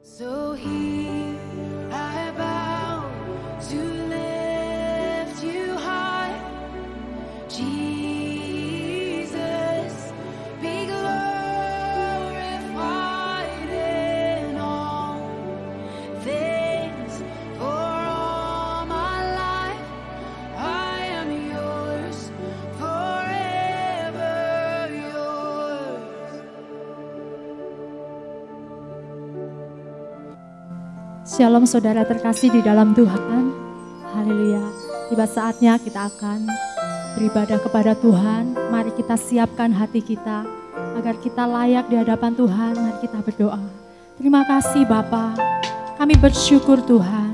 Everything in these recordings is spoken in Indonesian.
So here I bow to lift you high, Jesus, be glorified in all things. For all my life I am yours, forever yours. Shalom saudara terkasih di dalam Tuhan. Haleluya. Tiba saatnya kita akan beribadah kepada Tuhan. Mari kita siapkan hati kita agar kita layak di hadapan Tuhan. Mari kita berdoa. Terima kasih Bapa. Kami bersyukur Tuhan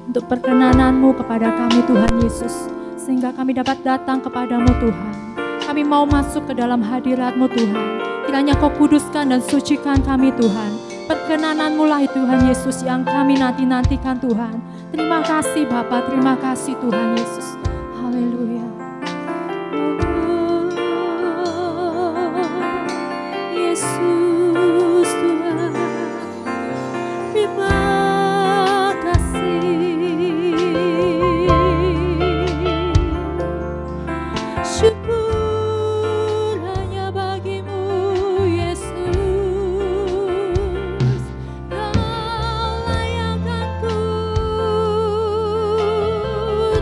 untuk perkenanan-Mu kepada kami Tuhan Yesus. Sehingga kami dapat datang kepadamu Tuhan. Kami mau masuk ke dalam hadirat-Mu Tuhan. Kiranya Kau kuduskan dan sucikan kami Tuhan. Perkenanan-Mu lah Tuhan Yesus yang kami nanti-nantikan Tuhan. Terima kasih Bapa, terima kasih Tuhan Yesus. Haleluya. Yesus Tuhan, terima kasih. Syukur hanya bagimu Yesus. Kau layakkanku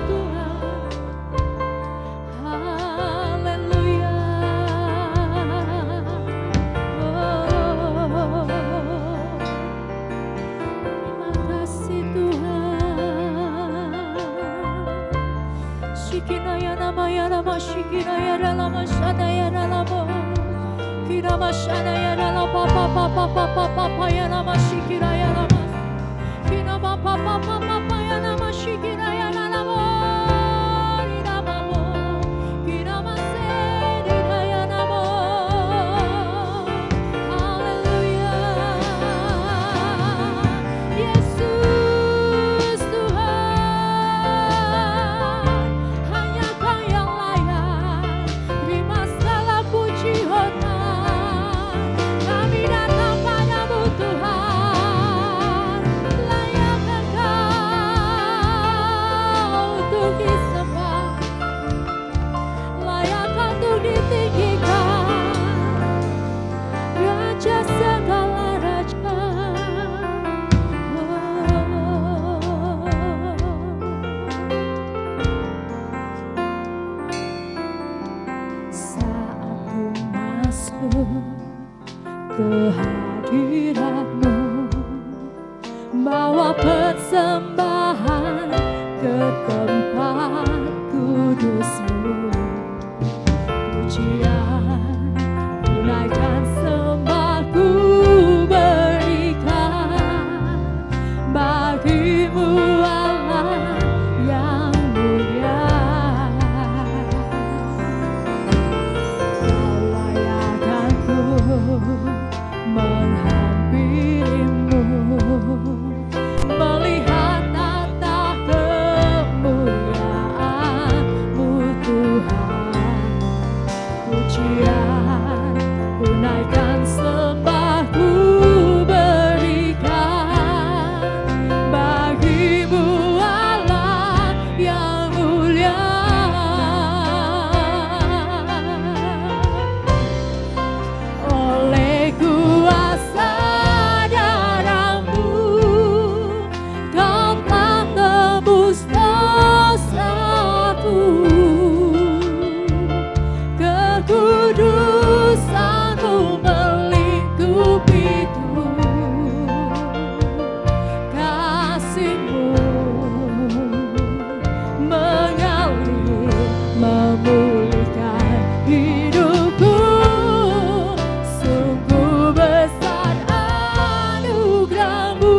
Tuhan. Haleluya. Terima kasih Tuhan. Shikinaya namaya nama shikinaya dalama shanaya dalamo. Kirama shanaya dalama papa papa papa ya nama shikiraya nama. Kirama papa papa ya nama shikiraya dalamo. Kirama kirama sedaya namo. Haleluya. Yesus Tuhan, hanya Kau yang layak. Terima segala puji hormat. Kami datang padamu Tuhan. Layak Engkau untuk disembah. Layak untuk ditinggikan. Raja segala raja. Saat ku masuk ke hadirat-Mu, bawa persembahan ke tempat kudus-Mu. Pujian, tunaikan sembahku berikan bagimu Allah yang mulia. Kau layakkanku menghampirimu, melihat tata kemuliaan-Mu Tuhan. Pujian, tunaikan sembahku berikan bagimu Allah yang mulia. Oleh kuasa darah-Mu, Kau telah tebus dosaku. Kekudusan-Mu melingkupiku. Kasih-Mu mengalir, memulihkan hidupku. Sungguh besar anugerah-Mu.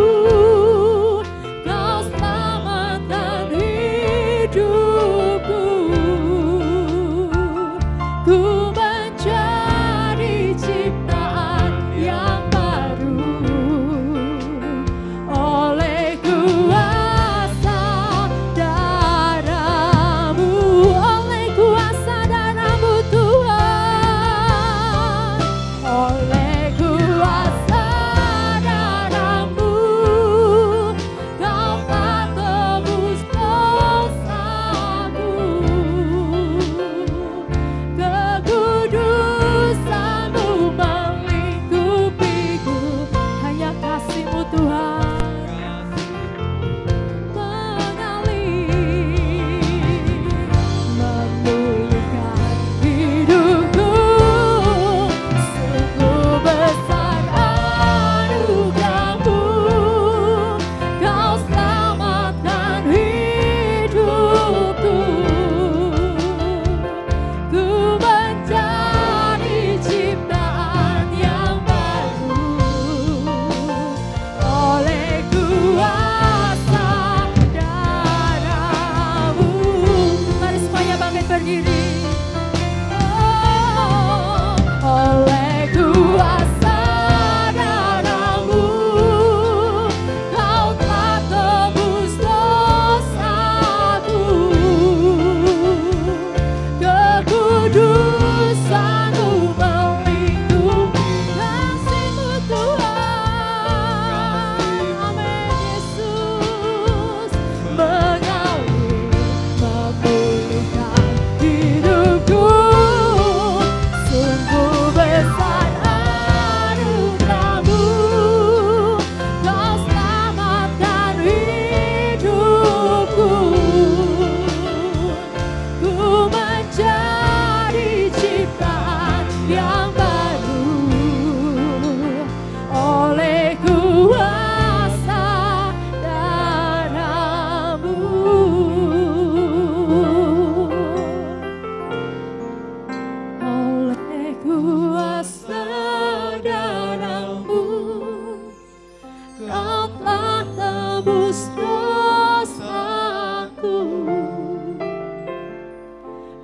Kau selamatkan hidupku. Ku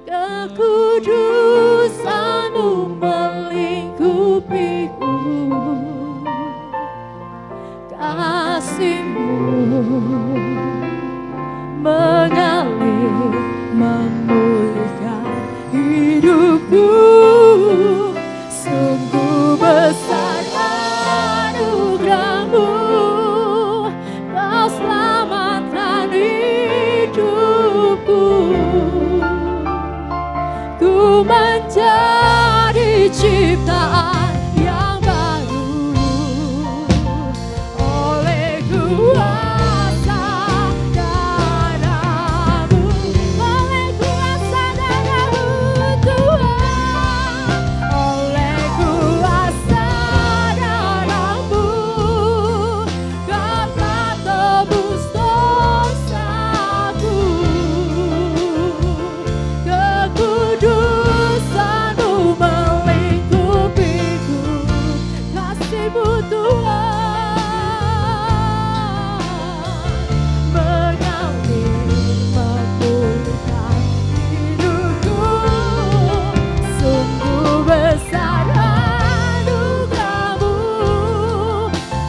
kekudusan-Mu melingkupiku, kasih-Mu mengalir memulihkan hidupku. Sungguh besar anugerah-Mu, Kau selamatkan hidupku. Ku menjadi ciptaan yang baru oleh kuasa darah-Mu, oleh kuasa darah-Mu Tuhan, oleh kuasa darah-Mu Kau telah tebus dosaku. Kekudusan-Mu melingkupiku, kasih-Mu Tuhan mengalir memulihkan hidupku. Sungguh besar anugerah-Mu,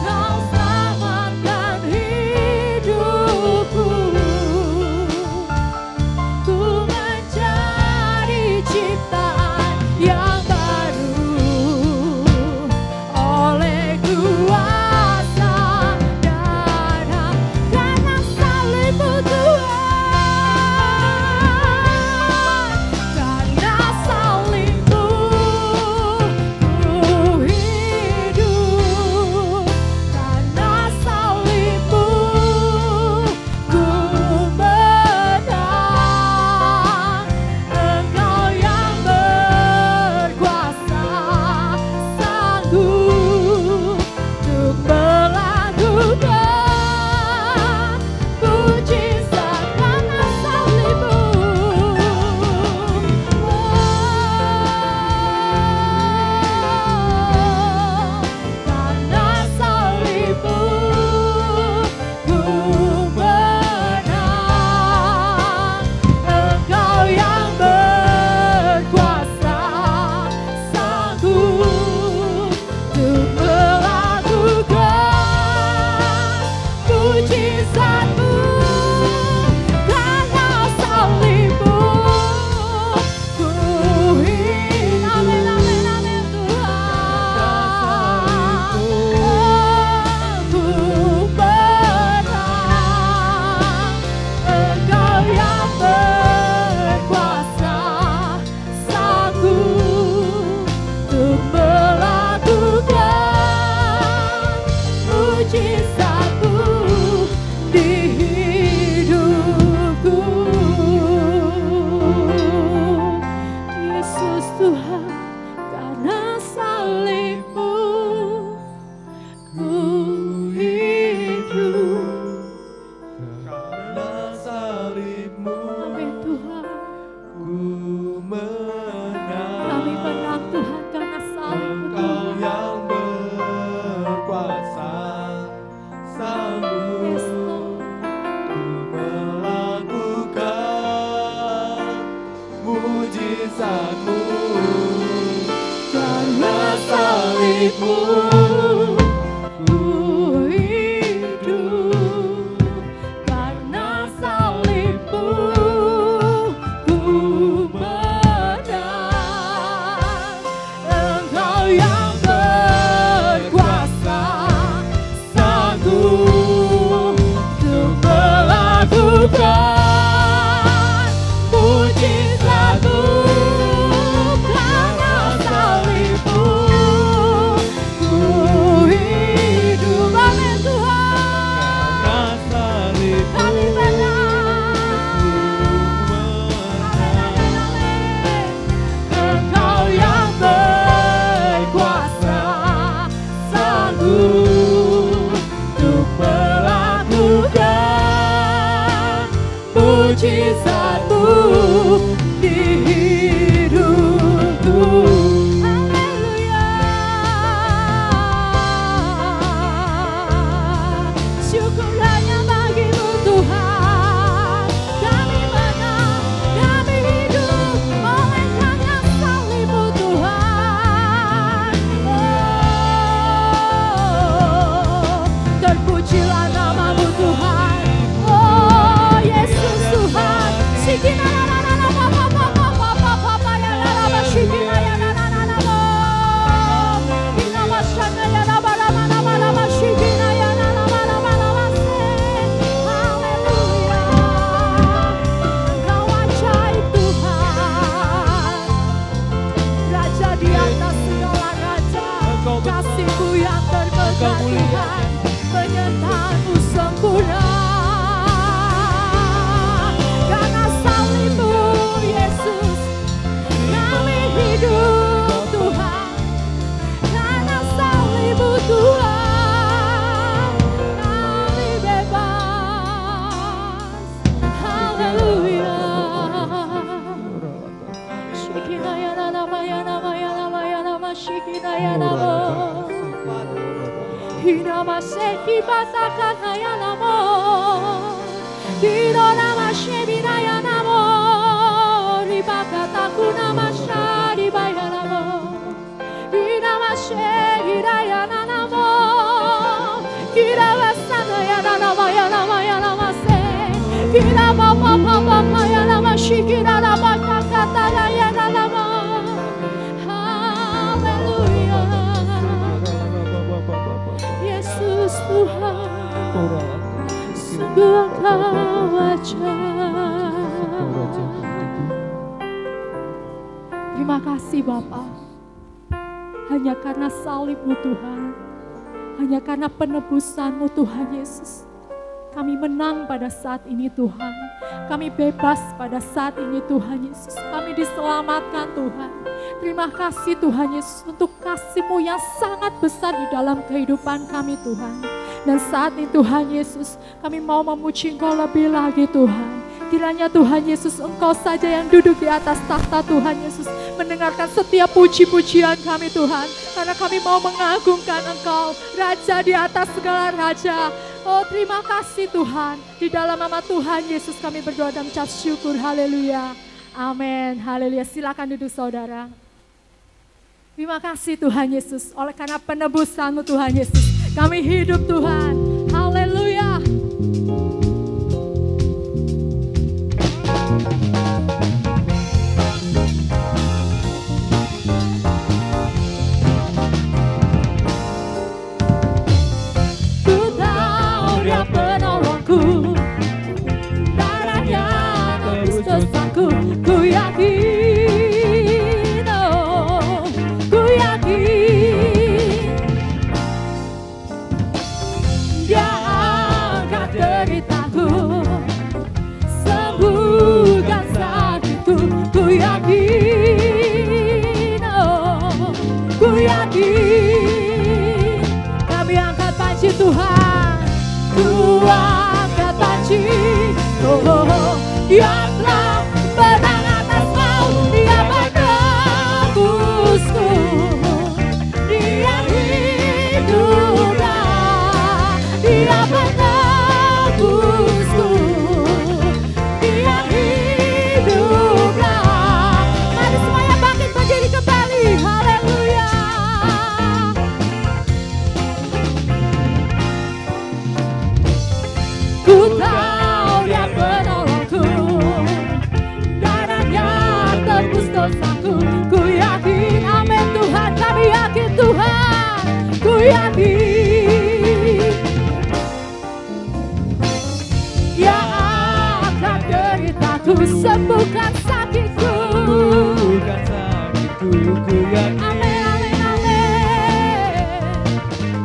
Kau selamatkan hidupku. Ku menjadi ciptaan yang baru oleh kuasa darah, karena salib-Mu Tuhan, karena salib-Mu ku hidup, karena salib-Mu ku menang. Engkau yang berkuasa, sanggup untuk melakukan mujizat karena salib-Mu. Karena salib-Mu ku menang. Engkau yang berkuasa, sanggup untuk melakukan mujizat-Mu. Karena salib-Mu ku hidup. Amin, amin, amin Tuhan. Ku menang. Engkau yang berkuasa, sanggup untuk melakukan mujizat-Mu di hidupku. Yesus Tuhan, karena salib-Mu ku hidup. Karena salib-Mu Amin Tuhan, ku menang. kami menang Tuhan karena salib-Mu Engkau Tuhan. yang berkuasa, sanggup Yes, Lord. melakukan mujizat-Mu. Karena salib-Mu ku hidup, karena salib-Mu ku menang. Engkau yang berkuasa, sanggup untuk melakukan mujizat-Mu. Karena salib-Mu ku hidup. Amin Tuhan, Karena salib-Mu kami menang. ku Amin, menang. amin, amin. Engkau yang berkuasa, sanggup untuk melakukan mujizat-Mu di hidupku. Haleluya. Syukur hanya bagi-Mu Tuhan. Kami menang, kami hidup Tuhan, penyertaan-Mu sempurna. Karena salib-Mu Yesus, kami hidup Tuhan. Karena salib-Mu Tuhan, kami bebas. Haleluya. Shikinaya nama ya nama ya nama ya nama shikinaya nama. Hinama seki batakana ya nama. Hino nama shebinaya nama. Ribakataku nama sharibaya nama. Hinama shehiraya nama. Kiravasana ya nama ya nama ya nama se. Kirama papa papa ya nama shikira nama kakatala ya nama. Haleluya. Yesus Tuhan, sungguh Engkau ajaib. Terima kasih Bapa. Hanya karena salib-Mu Tuhan, hanya karena penebusan-Mu Tuhan Yesus, kami menang pada saat ini Tuhan. Kami bebas pada saat ini Tuhan Yesus. Kami diselamatkan Tuhan. Terima kasih Tuhan Yesus untuk kasih-Mu yang sangat besar di dalam kehidupan kami Tuhan. Dan saat ini Tuhan Yesus, kami mau memuji Engkau lebih lagi Tuhan. Kiranya Tuhan Yesus, Engkau saja yang duduk di atas takhta Tuhan Yesus, mendengarkan setiap puji-pujian kami Tuhan. Karena kami mau mengagungkan Engkau, Raja di atas segala Raja. Oh terima kasih Tuhan. Di dalam nama Tuhan Yesus kami berdoa dan mengucap syukur. Haleluya. Amin. Haleluya. Silakan duduk saudara. Terima kasih Tuhan Yesus. Oleh karena penebusan-Mu Tuhan Yesus, kami hidup Tuhan. Haleluya. Ku tahu Dia penolongku, darahnya tebus dosaku. Ku yakin, oh, ku yakin Dia angkat deritaku, sembuhkan sakitku. Ku yakin, oh, ku yakin. Kami angkat panji Tuhan, ku angkat panji, oh, oh, oh. Yang telah menang atas maut, Dia menebusku. Dia hiduplah, Dia menebusku. Dia hiduplah. Mari semuanya bangkit berdiri kembali. Haleluya. Ku tahu Dia penolongku, darahnya tebus dosaku. Ku yakin, amin Tuhan, kami yakin Tuhan. Ku yakin Dia angkat deritaku, sembuhkan sakitku. Bukan sakitku, ku yakin. Amin, amin, amin.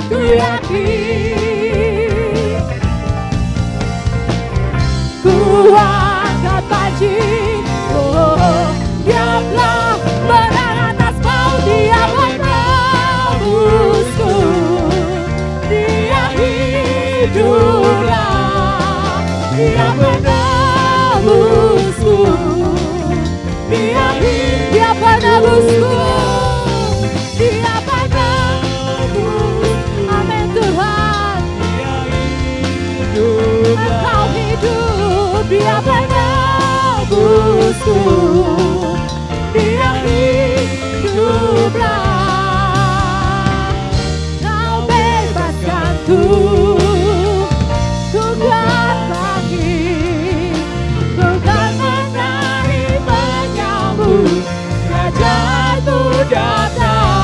Ku yakin. Ku angkat panji, oh, Dia telah menang atas maut. Dia menebusku. Dia hiduplah, Dia menebusku. Dia penebusku. Dia penebus. Amin Tuhan. Engkau hidup, Dia menebusku. Dia hiduplah. Kau bebaskanku, ku kan bangkit, ku kan menari menyambut Raja-Mu datang.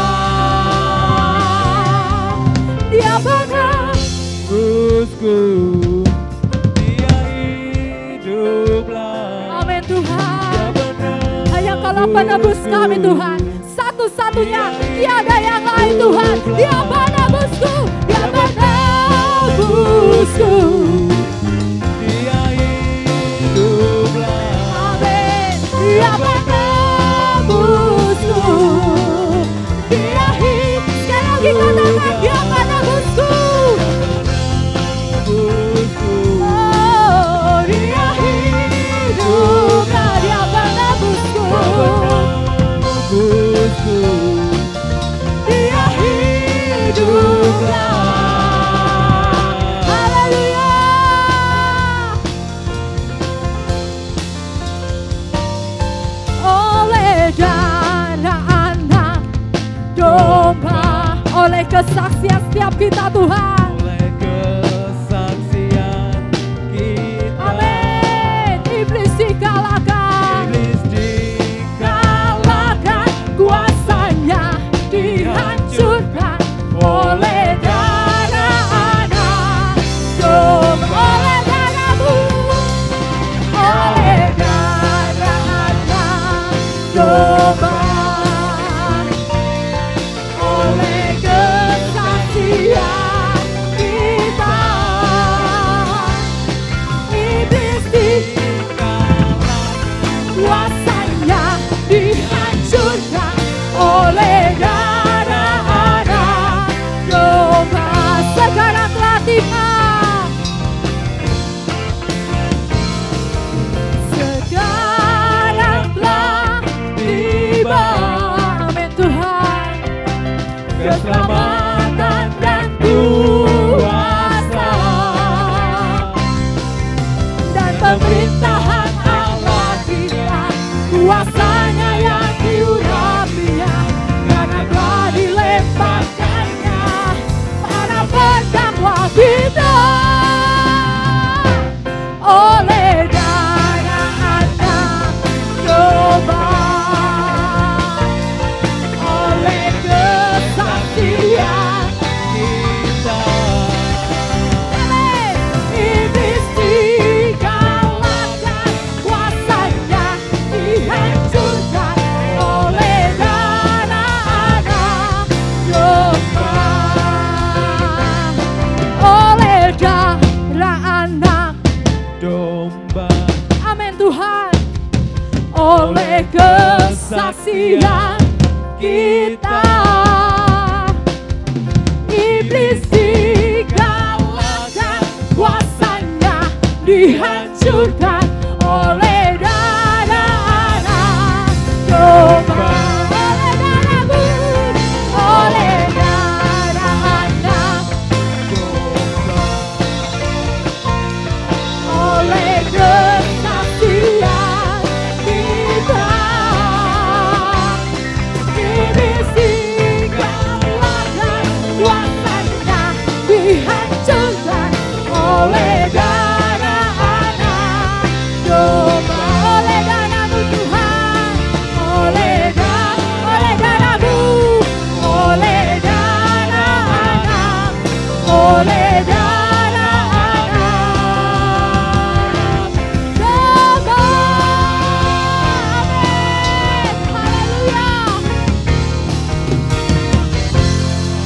Dia Terusku, Dia hiduplah. Amin Tuhan. Dia benar. Hanya Engkau penebus kami Tuhan. Satu-satunya, tiada yang lain Tuhan. Dia penebusku, Dia penebusku. Dia hiduplah. Amin. Dia penebusku. Dia hidup. Sekali lagi katakan, dia penebusku. Oh, dia hiduplah. Dia penebusku. Dia hiduplah. Haleluya. Oleh darah anak domba, oleh kesaksian setiap kita Tuhan. Oleh kesaksian kita. Amin. Iblis dikalahkan. Iblis Kalahkan, kuasanya dihancurkan oleh darah anak domba. Oleh darahmu, oleh darah anak domba, oleh kesaksian kita, iblis kuasanya dihancurkan oleh darah anak domba. Sekarang telah tiba, sekarang telah tiba. Amin Tuhan. Keselamatan dan kuasa dan pemerintahan Allah kita, kuasanya yang diurapinya, karena telah dilemparkannya para pendakwa kita. Oleh darah anak domba, oleh kesaksian kita. iblis dikalahkan, kuasanya dihancurkan oleh darah anak domba. Oleh darah anak Domba. Amin Tuhan. Oleh kesaksian kita, iblis dikalahkan, kuasanya dihancurkan oleh darah anak domba. Oleh darahmu, oleh darah anak, oleh kesaksian kita, iblis dikalahkan, kuasanya dihancurkan oleh darah anak domba. Oleh darahmu Tuhan, oleh darahmu, oleh darah anak, oleh darah anak domba. Amin. Haleluya.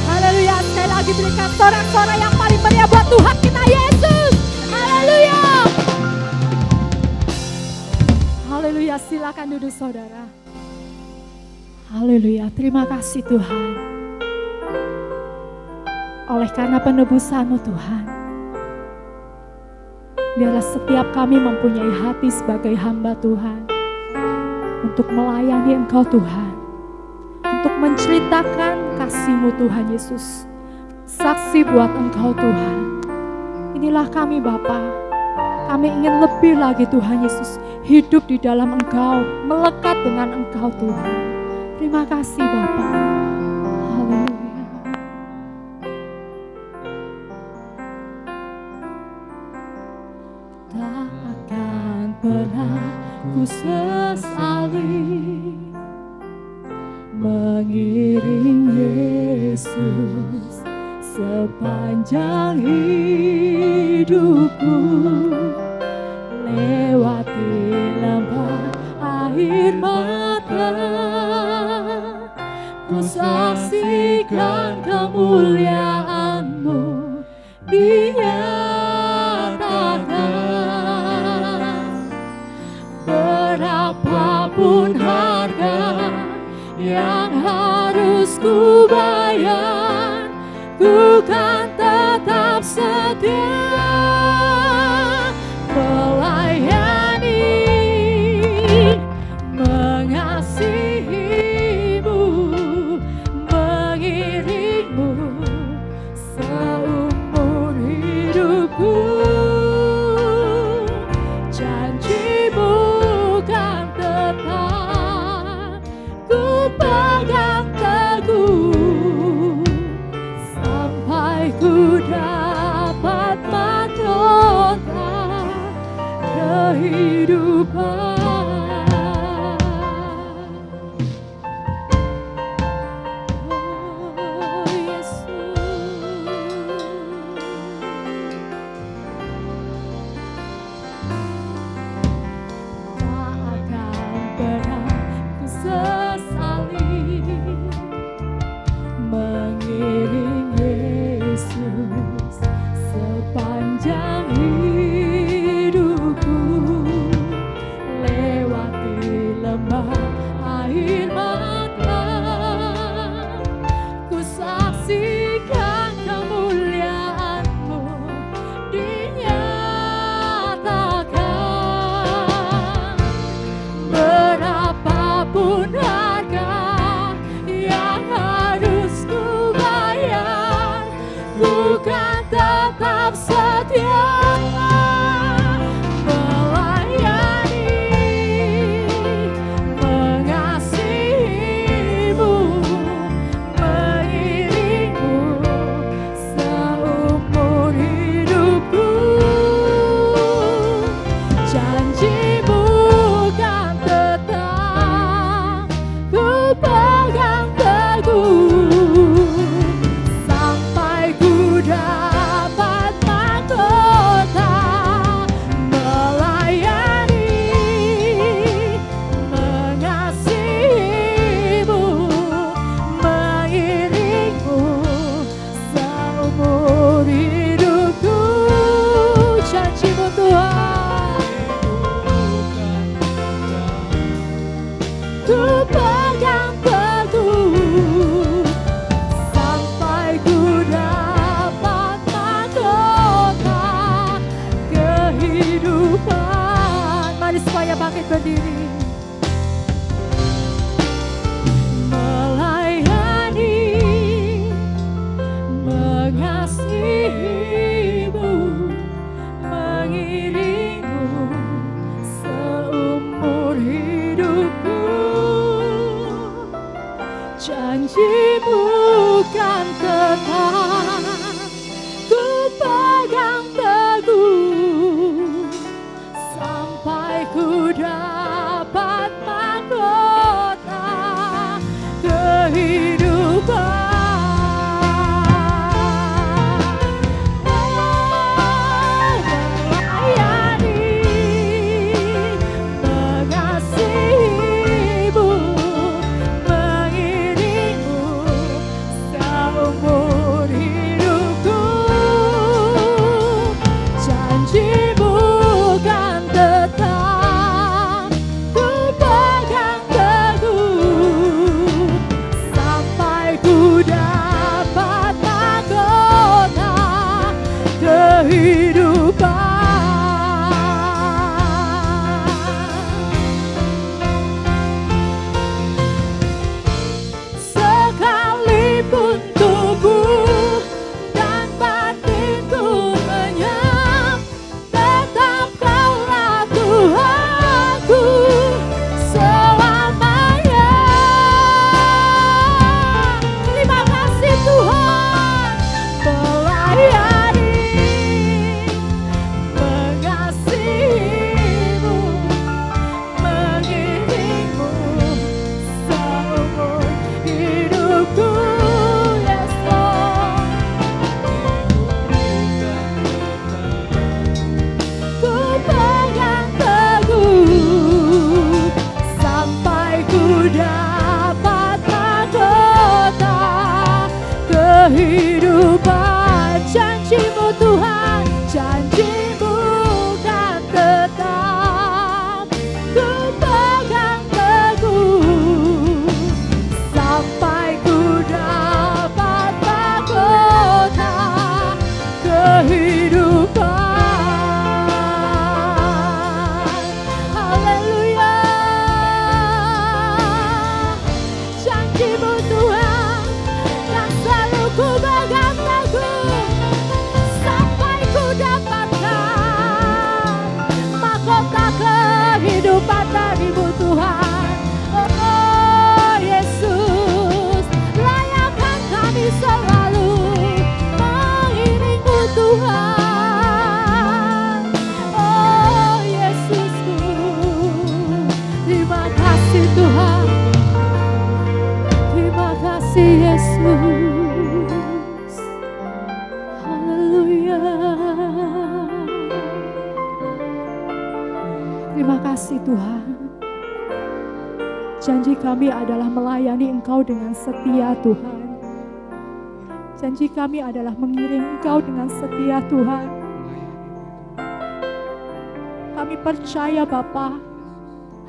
Haleluya. Sekali lagi berikan sorak-sorai yang paling meriah buat Tuhan kita Yesus. Haleluya. Haleluya. Silakan duduk saudara. Haleluya. Terima kasih Tuhan. Oleh karena penebusan-Mu Tuhan, biarlah setiap kami mempunyai hati sebagai hamba Tuhan untuk melayani Engkau Tuhan, untuk menceritakan kasih-Mu Tuhan Yesus, saksi buat Engkau Tuhan. Inilah kami Bapa, kami ingin lebih lagi Tuhan Yesus, hidup di dalam Engkau, melekat dengan Engkau Tuhan. Terima kasih Bapa. Haleluya. Tak akan pernah ku sesali mengiring Yesus sepanjang hidupku, lewati lembah air mata, ku saksikan kemuliaan-Mu Dia yang harus ku bayar, ku kan tetap setia melayani, mengasihimu, mengiringmu seumur hidupku. Janjimu kan tetap ku pegang teguh sampai ku dapat mahkota kehidupan. Oh Yesus, tak akan pernah ku sesali mengiring Yesus sepanjang hidupku, lewati lembah air mata, ku saksikan kemuliaan-Mu dinyatakan. Berapapun harga yang harus ku bayar, ku kan tetap setia melayani, mengasihimu, mengiringmu seumur hidupku. Janjimu kan tetap ku pegang teguh sampai ku dapat mahkota melayani, mengasihimu, mengiringmu seumur hidupku. Janjimu Tuhan ku pegang teguh sampai ku dapat mahkota kehidupan. Mari supaya bangkit berdiri. Melayani, mengasihimu, mengiringmu seumur hidupku. Janjimu kan tetap ku pegang teguh sampai ku dapat mahkota kehidupan. Sekalipun tubuh dan batinku lenyap, tetap Kaulah Tuhanku selamanya. Terima kasih Tuhan. Melayani, mengasihimu, mengiringmu seumur hidupku. Yes Lord, ku pegang teguh sampai ku dapat mahkota kehidupan. Janjimu Tuhan, janjimu kan tetap ku pegang teguh Janji kami adalah melayani Engkau dengan setia Tuhan. Janji kami adalah mengiring Engkau dengan setia Tuhan. Kami percaya Bapa,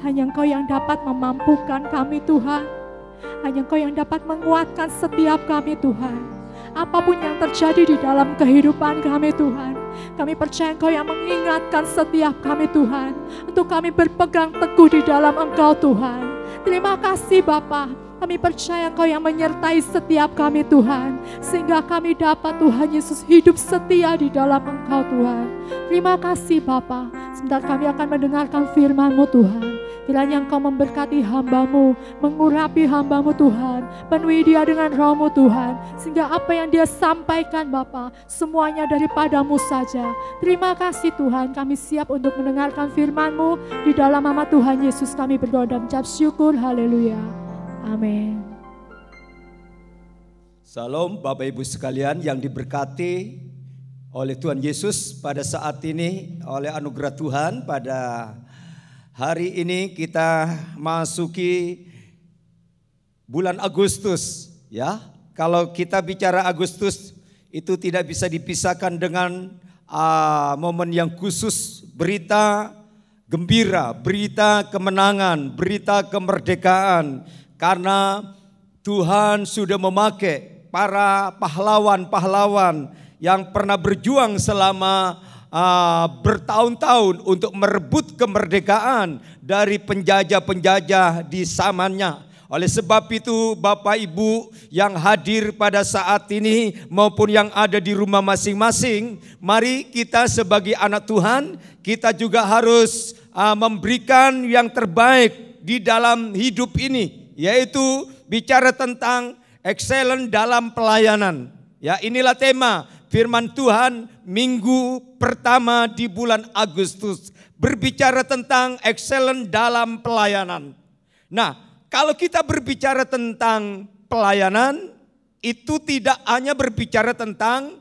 hanya Engkau yang dapat memampukan kami Tuhan. Hanya Engkau yang dapat menguatkan setiap kami Tuhan. Apapun yang terjadi di dalam kehidupan kami Tuhan, kami percaya Engkau yang mengingatkan setiap kami Tuhan, untuk kami berpegang teguh di dalam Engkau Tuhan. Terima kasih Bapa, kami percaya Engkau yang menyertai setiap kami Tuhan, sehingga kami dapat Tuhan Yesus hidup setia di dalam Engkau Tuhan. Terima kasih Bapa. Sebentar kami akan mendengarkan firman-Mu Tuhan. Kiranya Engkau memberkati hamba-Mu, mengurapi hamba-Mu Tuhan, penuhi dia dengan Roh-Mu Tuhan, sehingga apa yang dia sampaikan Bapa, semuanya daripada-Mu saja. Terima kasih Tuhan, kami siap untuk mendengarkan firman-Mu. Di dalam nama Tuhan Yesus kami berdoa dan mengucap syukur. Haleluya. Amin. Salam Bapak Ibu sekalian yang diberkati oleh Tuhan Yesus pada saat ini, oleh anugerah Tuhan pada hari ini kita masuki bulan Agustus, ya. Kalau kita bicara Agustus itu tidak bisa dipisahkan dengan momen yang khusus, berita gembira, berita kemenangan, berita kemerdekaan, karena Tuhan sudah memakai para pahlawan-pahlawan yang pernah berjuang selama bertahun-tahun untuk merebut kemerdekaan dari penjajah-penjajah di zamannya. Oleh sebab itu Bapak Ibu yang hadir pada saat ini maupun yang ada di rumah masing-masing, mari kita sebagai anak Tuhan, kita juga harus memberikan yang terbaik di dalam hidup ini, yaitu bicara tentang excellent dalam pelayanan. Ya, inilah tema firman Tuhan minggu pertama di bulan Agustus, berbicara tentang excellent dalam pelayanan. Nah, kalau kita berbicara tentang pelayanan, itu tidak hanya berbicara tentang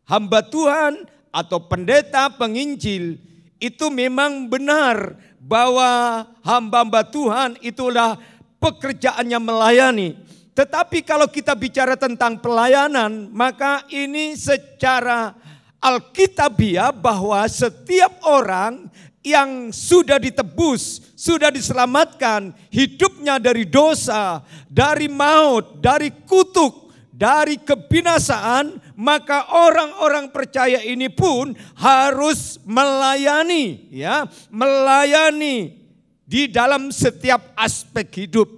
hamba Tuhan atau pendeta penginjil. Itu memang benar bahwa hamba-hamba Tuhan itulah pekerjaannya melayani. Tetapi kalau kita bicara tentang pelayanan, maka ini secara alkitabiah bahwa setiap orang yang sudah ditebus, sudah diselamatkan, hidupnya dari dosa, dari maut, dari kutuk, dari kebinasaan, maka orang-orang percaya ini pun harus melayani, ya, melayani di dalam setiap aspek hidup.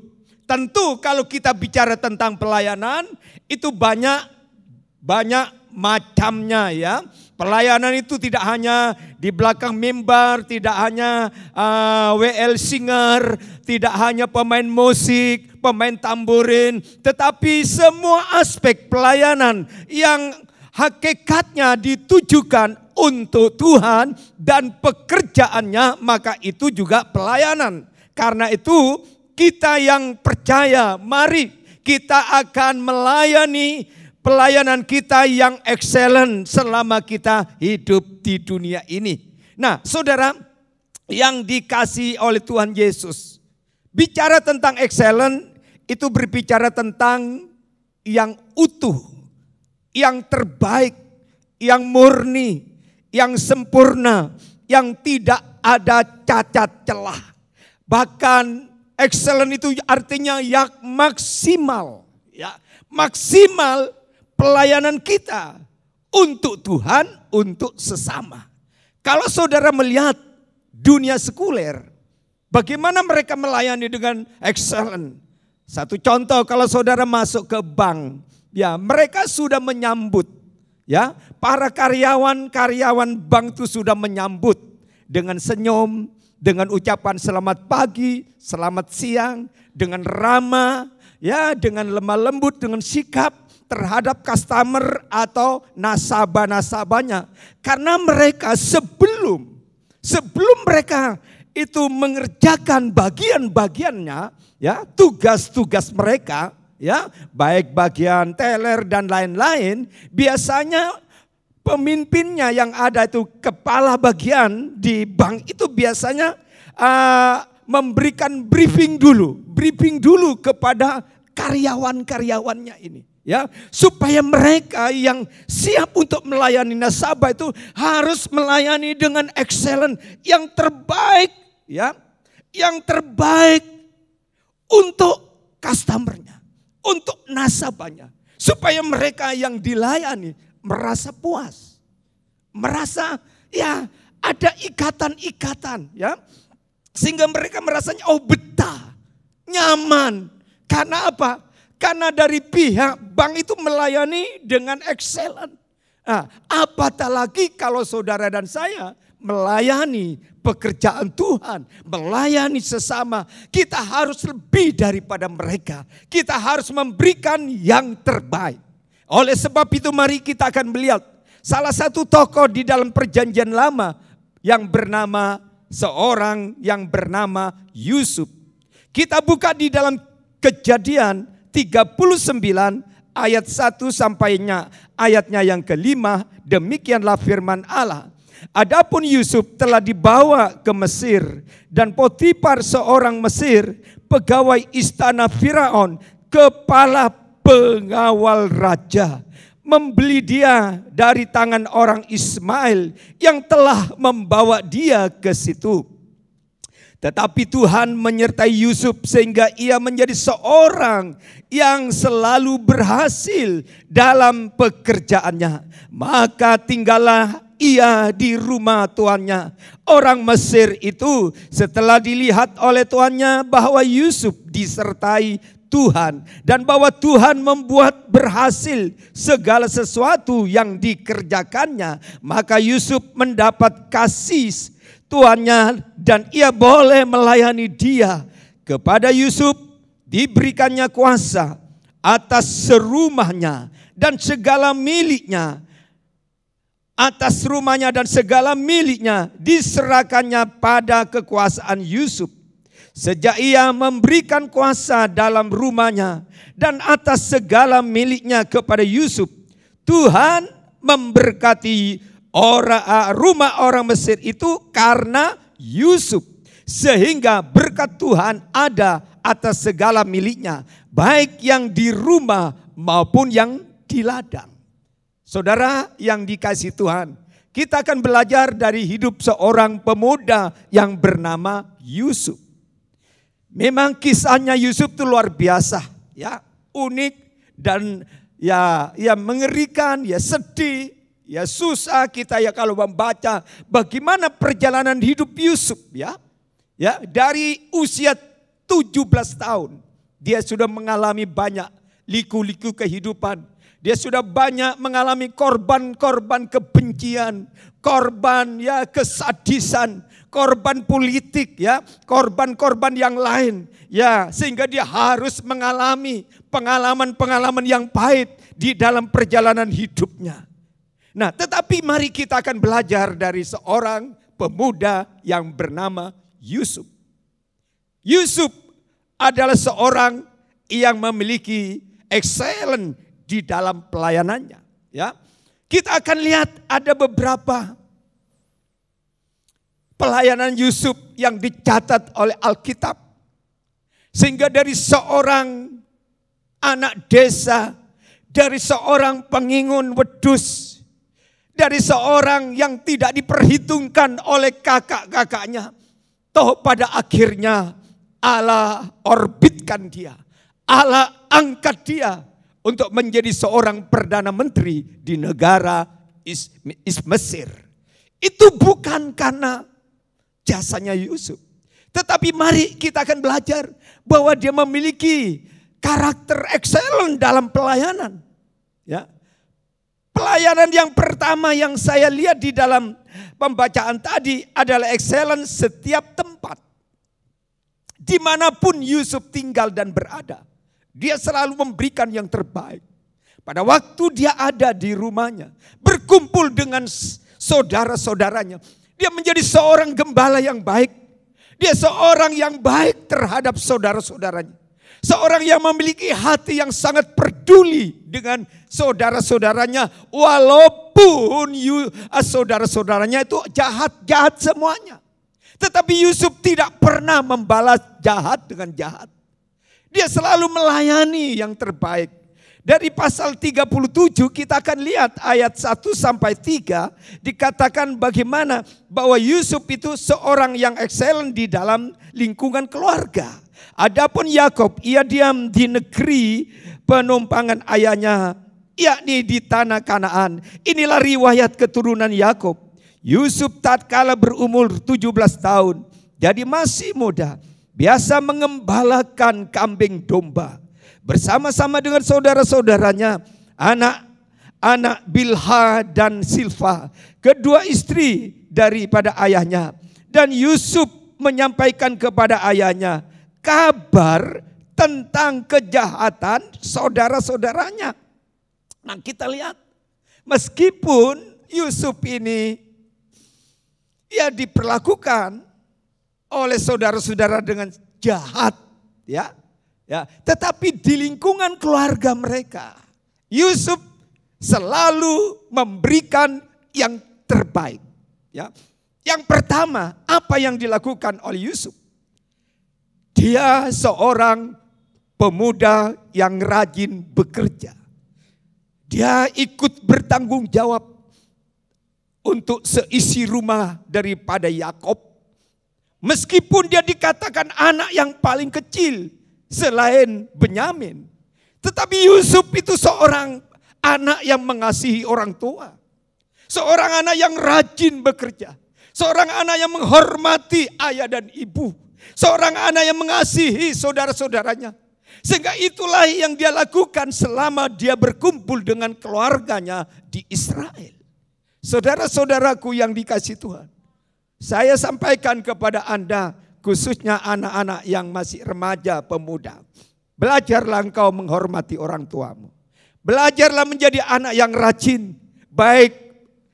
Tentu kalau kita bicara tentang pelayanan itu banyak macamnya, ya. Pelayanan itu tidak hanya di belakang mimbar, tidak hanya WL singer, tidak hanya pemain musik, pemain tamborin, tetapi semua aspek pelayanan yang hakikatnya ditujukan untuk Tuhan dan pekerjaannya, maka itu juga pelayanan. Karena itu kita yang percaya, mari kita akan melayani pelayanan kita yang excellent selama kita hidup di dunia ini. Nah, saudara yang dikasihi oleh Tuhan Yesus, bicara tentang excellent itu berbicara tentang yang utuh, yang terbaik, yang murni, yang sempurna, yang tidak ada cacat celah. Bahkan excellent itu artinya yang maksimal, ya, maksimal pelayanan kita untuk Tuhan, untuk sesama. Kalau saudara melihat dunia sekuler, bagaimana mereka melayani dengan excellent? Satu contoh, kalau saudara masuk ke bank, ya, mereka sudah menyambut, ya, para karyawan bank itu sudah menyambut dengan senyum, dengan ucapan selamat pagi, selamat siang, dengan ramah, ya, dengan lemah lembut, dengan sikap terhadap customer atau nasabah-nasabahnya. Karena mereka sebelum mereka itu mengerjakan bagian-bagiannya, ya, tugas-tugas mereka, ya, baik bagian teller dan lain-lain, biasanya pemimpinnya yang ada itu kepala bagian di bank itu biasanya memberikan briefing dulu briefing dulu kepada karyawan-karyawannya ini. Ya, supaya mereka yang siap untuk melayani nasabah itu harus melayani dengan excellent, yang terbaik, ya, yang terbaik untuk customernya, untuk nasabahnya, supaya mereka yang dilayani merasa puas, merasa ya ada ikatan-ikatan, ya, sehingga mereka merasanya betah, nyaman. Karena apa? Karena dari pihak bank itu melayani dengan excellent. Nah, apatah lagi kalau saudara dan saya melayani pekerjaan Tuhan, melayani sesama. Kita harus lebih daripada mereka. Kita harus memberikan yang terbaik. Oleh sebab itu mari kita akan melihat salah satu tokoh di dalam perjanjian lama yang bernama Yusuf. Kita buka di dalam Kejadian 39 ayat 1 sampainya ayatnya yang kelima, demikianlah firman Allah. Adapun Yusuf telah dibawa ke Mesir dan Potifar seorang Mesir, pegawai istana Firaun, kepala pengawal raja, membeli dia dari tangan orang Ismail yang telah membawa dia ke situ. Tetapi Tuhan menyertai Yusuf sehingga ia menjadi seorang yang selalu berhasil dalam pekerjaannya. Maka tinggallah ia di rumah tuannya. Orang Mesir itu setelah dilihat oleh tuannya bahwa Yusuf disertai Tuhan dan bahwa Tuhan membuat berhasil segala sesuatu yang dikerjakannya, maka Yusuf mendapat kasih tuannya dan ia boleh melayani dia. Kepada Yusuf diberikannya kuasa atas serumahnya dan segala miliknya. Atas rumahnya dan segala miliknya diserahkannya pada kekuasaan Yusuf. Sejak ia memberikan kuasa dalam rumahnya dan atas segala miliknya kepada Yusuf, Tuhan memberkati rumah orang Mesir itu karena Yusuf, sehingga berkat Tuhan ada atas segala miliknya, baik yang di rumah maupun yang di ladang. Saudara yang dikasihi Tuhan, kita akan belajar dari hidup seorang pemuda yang bernama Yusuf. Memang kisahnya Yusuf itu luar biasa, ya, unik dan ya mengerikan, ya sedih. Ya susah kita ya kalau membaca bagaimana perjalanan hidup Yusuf, ya. Ya, dari usia 17 tahun dia sudah mengalami banyak liku-liku kehidupan. Dia sudah banyak mengalami korban-korban kebencian, korban ya kesadisan, korban politik, ya, korban-korban yang lain, ya, sehingga dia harus mengalami pengalaman-pengalaman yang pahit di dalam perjalanan hidupnya. Nah, tetapi mari kita akan belajar dari seorang pemuda yang bernama Yusuf. Yusuf adalah seorang yang memiliki excellent di dalam pelayanannya. Ya, kita akan lihat ada beberapa pelayanan Yusuf yang dicatat oleh Alkitab. Sehingga dari seorang anak desa, dari seorang pengingun wedus, dari seorang yang tidak diperhitungkan oleh kakak-kakaknya, toh pada akhirnya Allah orbitkan dia, Allah angkat dia untuk menjadi seorang perdana menteri di negara Mesir. Itu bukan karena jasanya Yusuf, tetapi mari kita akan belajar bahwa dia memiliki karakter excellent dalam pelayanan. Ya. Pelayanan yang pertama yang saya lihat di dalam pembacaan tadi adalah excellent setiap tempat. Dimanapun Yusuf tinggal dan berada, dia selalu memberikan yang terbaik. Pada waktu dia ada di rumahnya, berkumpul dengan saudara-saudaranya, dia menjadi seorang gembala yang baik. Dia seorang yang baik terhadap saudara-saudaranya. Seorang yang memiliki hati yang sangat peduli dengan saudara-saudaranya. Walaupun saudara-saudaranya itu jahat-jahat semuanya. Tetapi Yusuf tidak pernah membalas jahat dengan jahat. Dia selalu melayani yang terbaik. Dari pasal 37 kita akan lihat ayat 1 sampai 3 dikatakan bagaimana bahwa Yusuf itu seorang yang excellent di dalam lingkungan keluarga. Adapun Yakob, ia diam di negeri penumpangan ayahnya, yakni di tanah Kanaan. Inilah riwayat keturunan Yakob. Yusuf tatkala berumur 17 tahun, jadi masih muda, biasa mengembalakan kambing domba bersama-sama dengan saudara-saudaranya, anak-anak Bilha dan Silfa, kedua istri daripada ayahnya. Dan Yusuf menyampaikan kepada ayahnya kabar tentang kejahatan saudara-saudaranya. Nah, kita lihat, meskipun Yusuf ini ia diperlakukan oleh saudara-saudara dengan jahat, ya, tetapi di lingkungan keluarga mereka, Yusuf selalu memberikan yang terbaik. Ya, yang pertama, apa yang dilakukan oleh Yusuf? Dia seorang pemuda yang rajin bekerja. Dia ikut bertanggung jawab untuk seisi rumah daripada Yakob. Meskipun dia dikatakan anak yang paling kecil selain Benyamin. Tetapi Yusuf itu seorang anak yang mengasihi orang tua. Seorang anak yang rajin bekerja. Seorang anak yang menghormati ayah dan ibu. Seorang anak yang mengasihi saudara-saudaranya. Sehingga itulah yang dia lakukan selama dia berkumpul dengan keluarganya di Israel. Saudara-saudaraku yang dikasihi Tuhan, saya sampaikan kepada Anda, khususnya anak-anak yang masih remaja, pemuda. Belajarlah engkau menghormati orang tuamu. Belajarlah menjadi anak yang rajin. Baik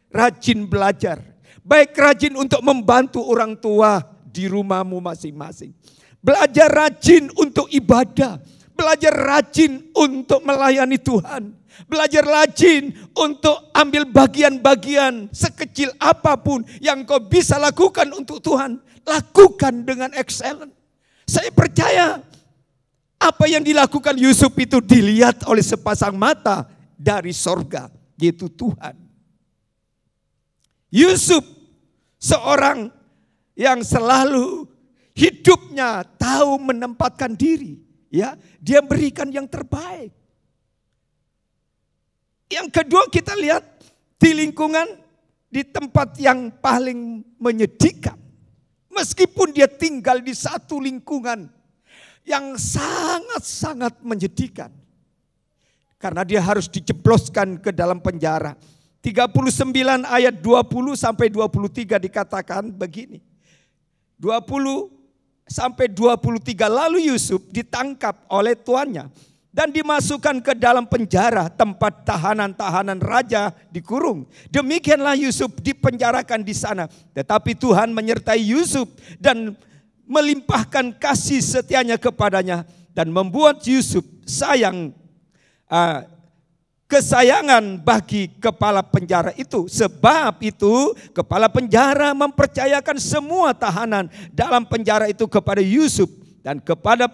rajin belajar. Baik rajin untuk membantu orang tua di rumahmu masing-masing. Belajar rajin untuk ibadah. Belajar rajin untuk melayani Tuhan. Belajar rajin untuk ambil bagian-bagian sekecil apapun yang kau bisa lakukan untuk Tuhan. Lakukan dengan excellent. Saya percaya apa yang dilakukan Yusuf itu dilihat oleh sepasang mata dari sorga, yaitu Tuhan. Yusuf seorang yang selalu hidupnya tahu menempatkan diri. Ya, dia berikan yang terbaik. Yang kedua kita lihat di lingkungan, di tempat yang paling menyedihkan. Meskipun dia tinggal di satu lingkungan yang sangat-sangat menyedihkan. Karena dia harus dijebloskan ke dalam penjara. 39 ayat 20 sampai 23 dikatakan begini. 20 sampai 23, lalu Yusuf ditangkap oleh tuannya dan dimasukkan ke dalam penjara tempat tahanan-tahanan raja dikurung. Demikianlah Yusuf dipenjarakan di sana. Tetapi Tuhan menyertai Yusuf dan melimpahkan kasih setianya kepadanya dan membuat Yusuf kesayangan bagi kepala penjara itu. Sebab itu kepala penjara mempercayakan semua tahanan dalam penjara itu kepada Yusuf dan kepada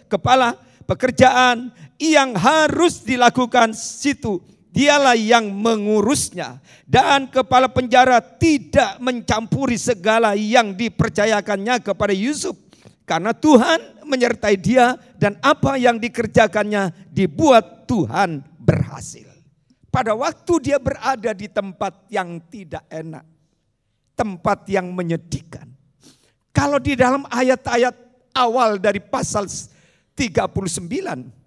kepala pekerjaan yang harus dilakukan situ. Dialah yang mengurusnya. Dan kepala penjara tidak mencampuri segala yang dipercayakannya kepada Yusuf. Karena Tuhan menyertai dia dan apa yang dikerjakannya dibuat Tuhan berhasil. Pada waktu dia berada di tempat yang tidak enak. Tempat yang menyedihkan. Kalau di dalam ayat-ayat awal dari pasal 39.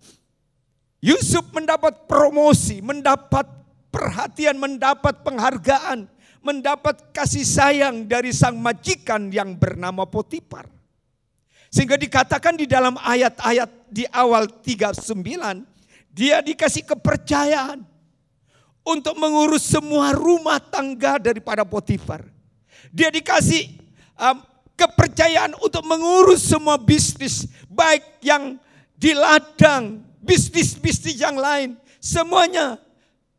Yusuf mendapat promosi, mendapat perhatian, mendapat penghargaan, mendapat kasih sayang dari sang majikan yang bernama Potifar. Sehingga dikatakan di dalam ayat-ayat di awal 39, dia dikasih kepercayaan untuk mengurus semua rumah tangga daripada Potifar. Dia dikasih kepercayaan untuk mengurus semua bisnis, baik yang di ladang, bisnis-bisnis yang lain, semuanya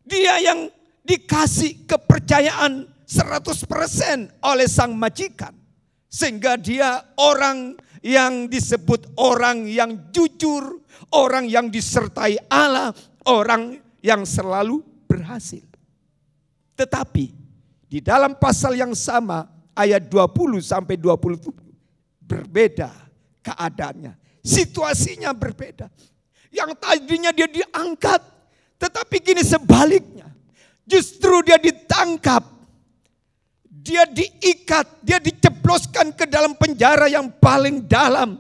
dia yang dikasih kepercayaan 100% oleh sang majikan. Sehingga dia orang yang disebut orang yang jujur, orang yang disertai Allah, orang yang selalu berhasil. Tetapi di dalam pasal yang sama ayat 20 sampai 27 berbeda keadaannya. Situasinya berbeda. Yang tadinya dia diangkat, tetapi kini sebaliknya. Justru dia ditangkap, dia diikat, dia diceploskan ke dalam penjara yang paling dalam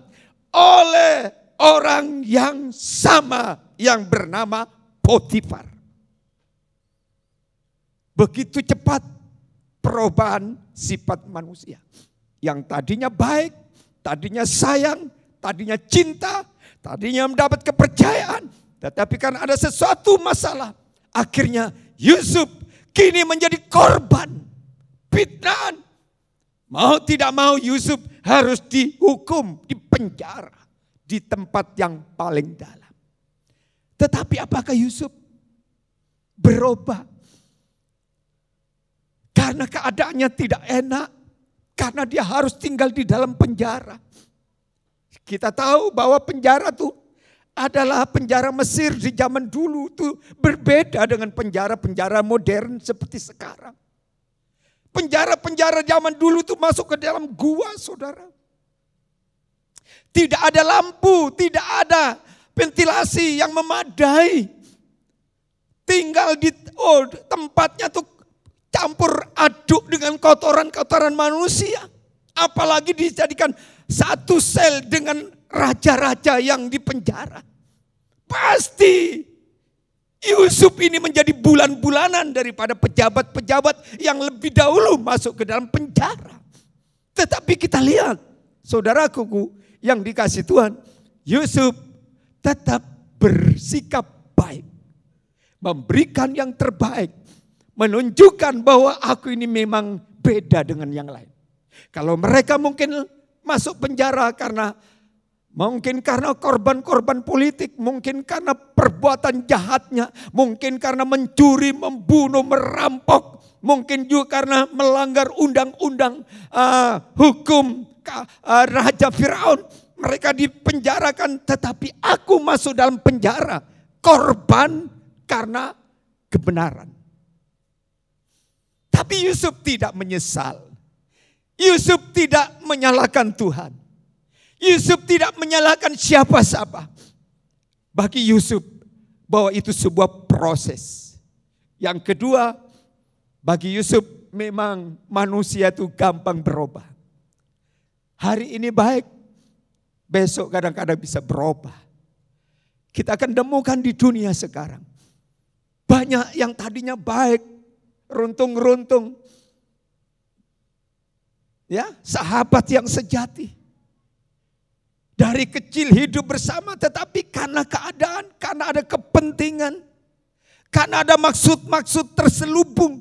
oleh orang yang sama yang bernama Potifar. Begitu cepat perubahan sifat manusia. Yang tadinya baik, tadinya sayang, tadinya cinta, tadinya mendapat kepercayaan. Tetapi karena ada sesuatu masalah, akhirnya Yusuf kini menjadi korban fitnah. Mau tidak mau Yusuf harus dihukum, dipenjara di tempat yang paling dalam. Tetapi apakah Yusuf berubah? Karena keadaannya tidak enak, karena dia harus tinggal di dalam penjara. Kita tahu bahwa penjara itu adalah penjara Mesir di zaman dulu itu berbeda dengan penjara-penjara modern seperti sekarang. Penjara-penjara zaman dulu itu masuk ke dalam gua, saudara. Tidak ada lampu, tidak ada ventilasi yang memadai. Tinggal di tempatnya tuh campur aduk dengan kotoran-kotoran manusia. Apalagi dijadikan satu sel dengan raja-raja yang dipenjara. Pasti Yusuf ini menjadi bulan-bulanan daripada pejabat-pejabat yang lebih dahulu masuk ke dalam penjara. Tetapi kita lihat, saudaraku yang dikasih Tuhan, Yusuf tetap bersikap baik. Memberikan yang terbaik. Menunjukkan bahwa aku ini memang beda dengan yang lain. Kalau mereka mungkin masuk penjara karena korban-korban politik, mungkin karena perbuatan jahatnya, mungkin karena mencuri, membunuh, merampok, mungkin juga karena melanggar undang-undang hukum Raja Firaun. Mereka dipenjarakan, tetapi aku masuk dalam penjara korban karena kebenaran. Tapi Yusuf tidak menyesal. Yusuf tidak menyalahkan Tuhan. Yusuf tidak menyalahkan siapa-siapa. Bagi Yusuf bahwa itu sebuah proses. Yang kedua, bagi Yusuf memang manusia itu gampang berubah. Hari ini baik, besok kadang-kadang bisa berubah. Kita akan temukan di dunia sekarang. Banyak yang tadinya baik, runtung-runtung. Ya, sahabat yang sejati. Dari kecil hidup bersama, tetapi karena keadaan, karena ada kepentingan, karena ada maksud-maksud terselubung,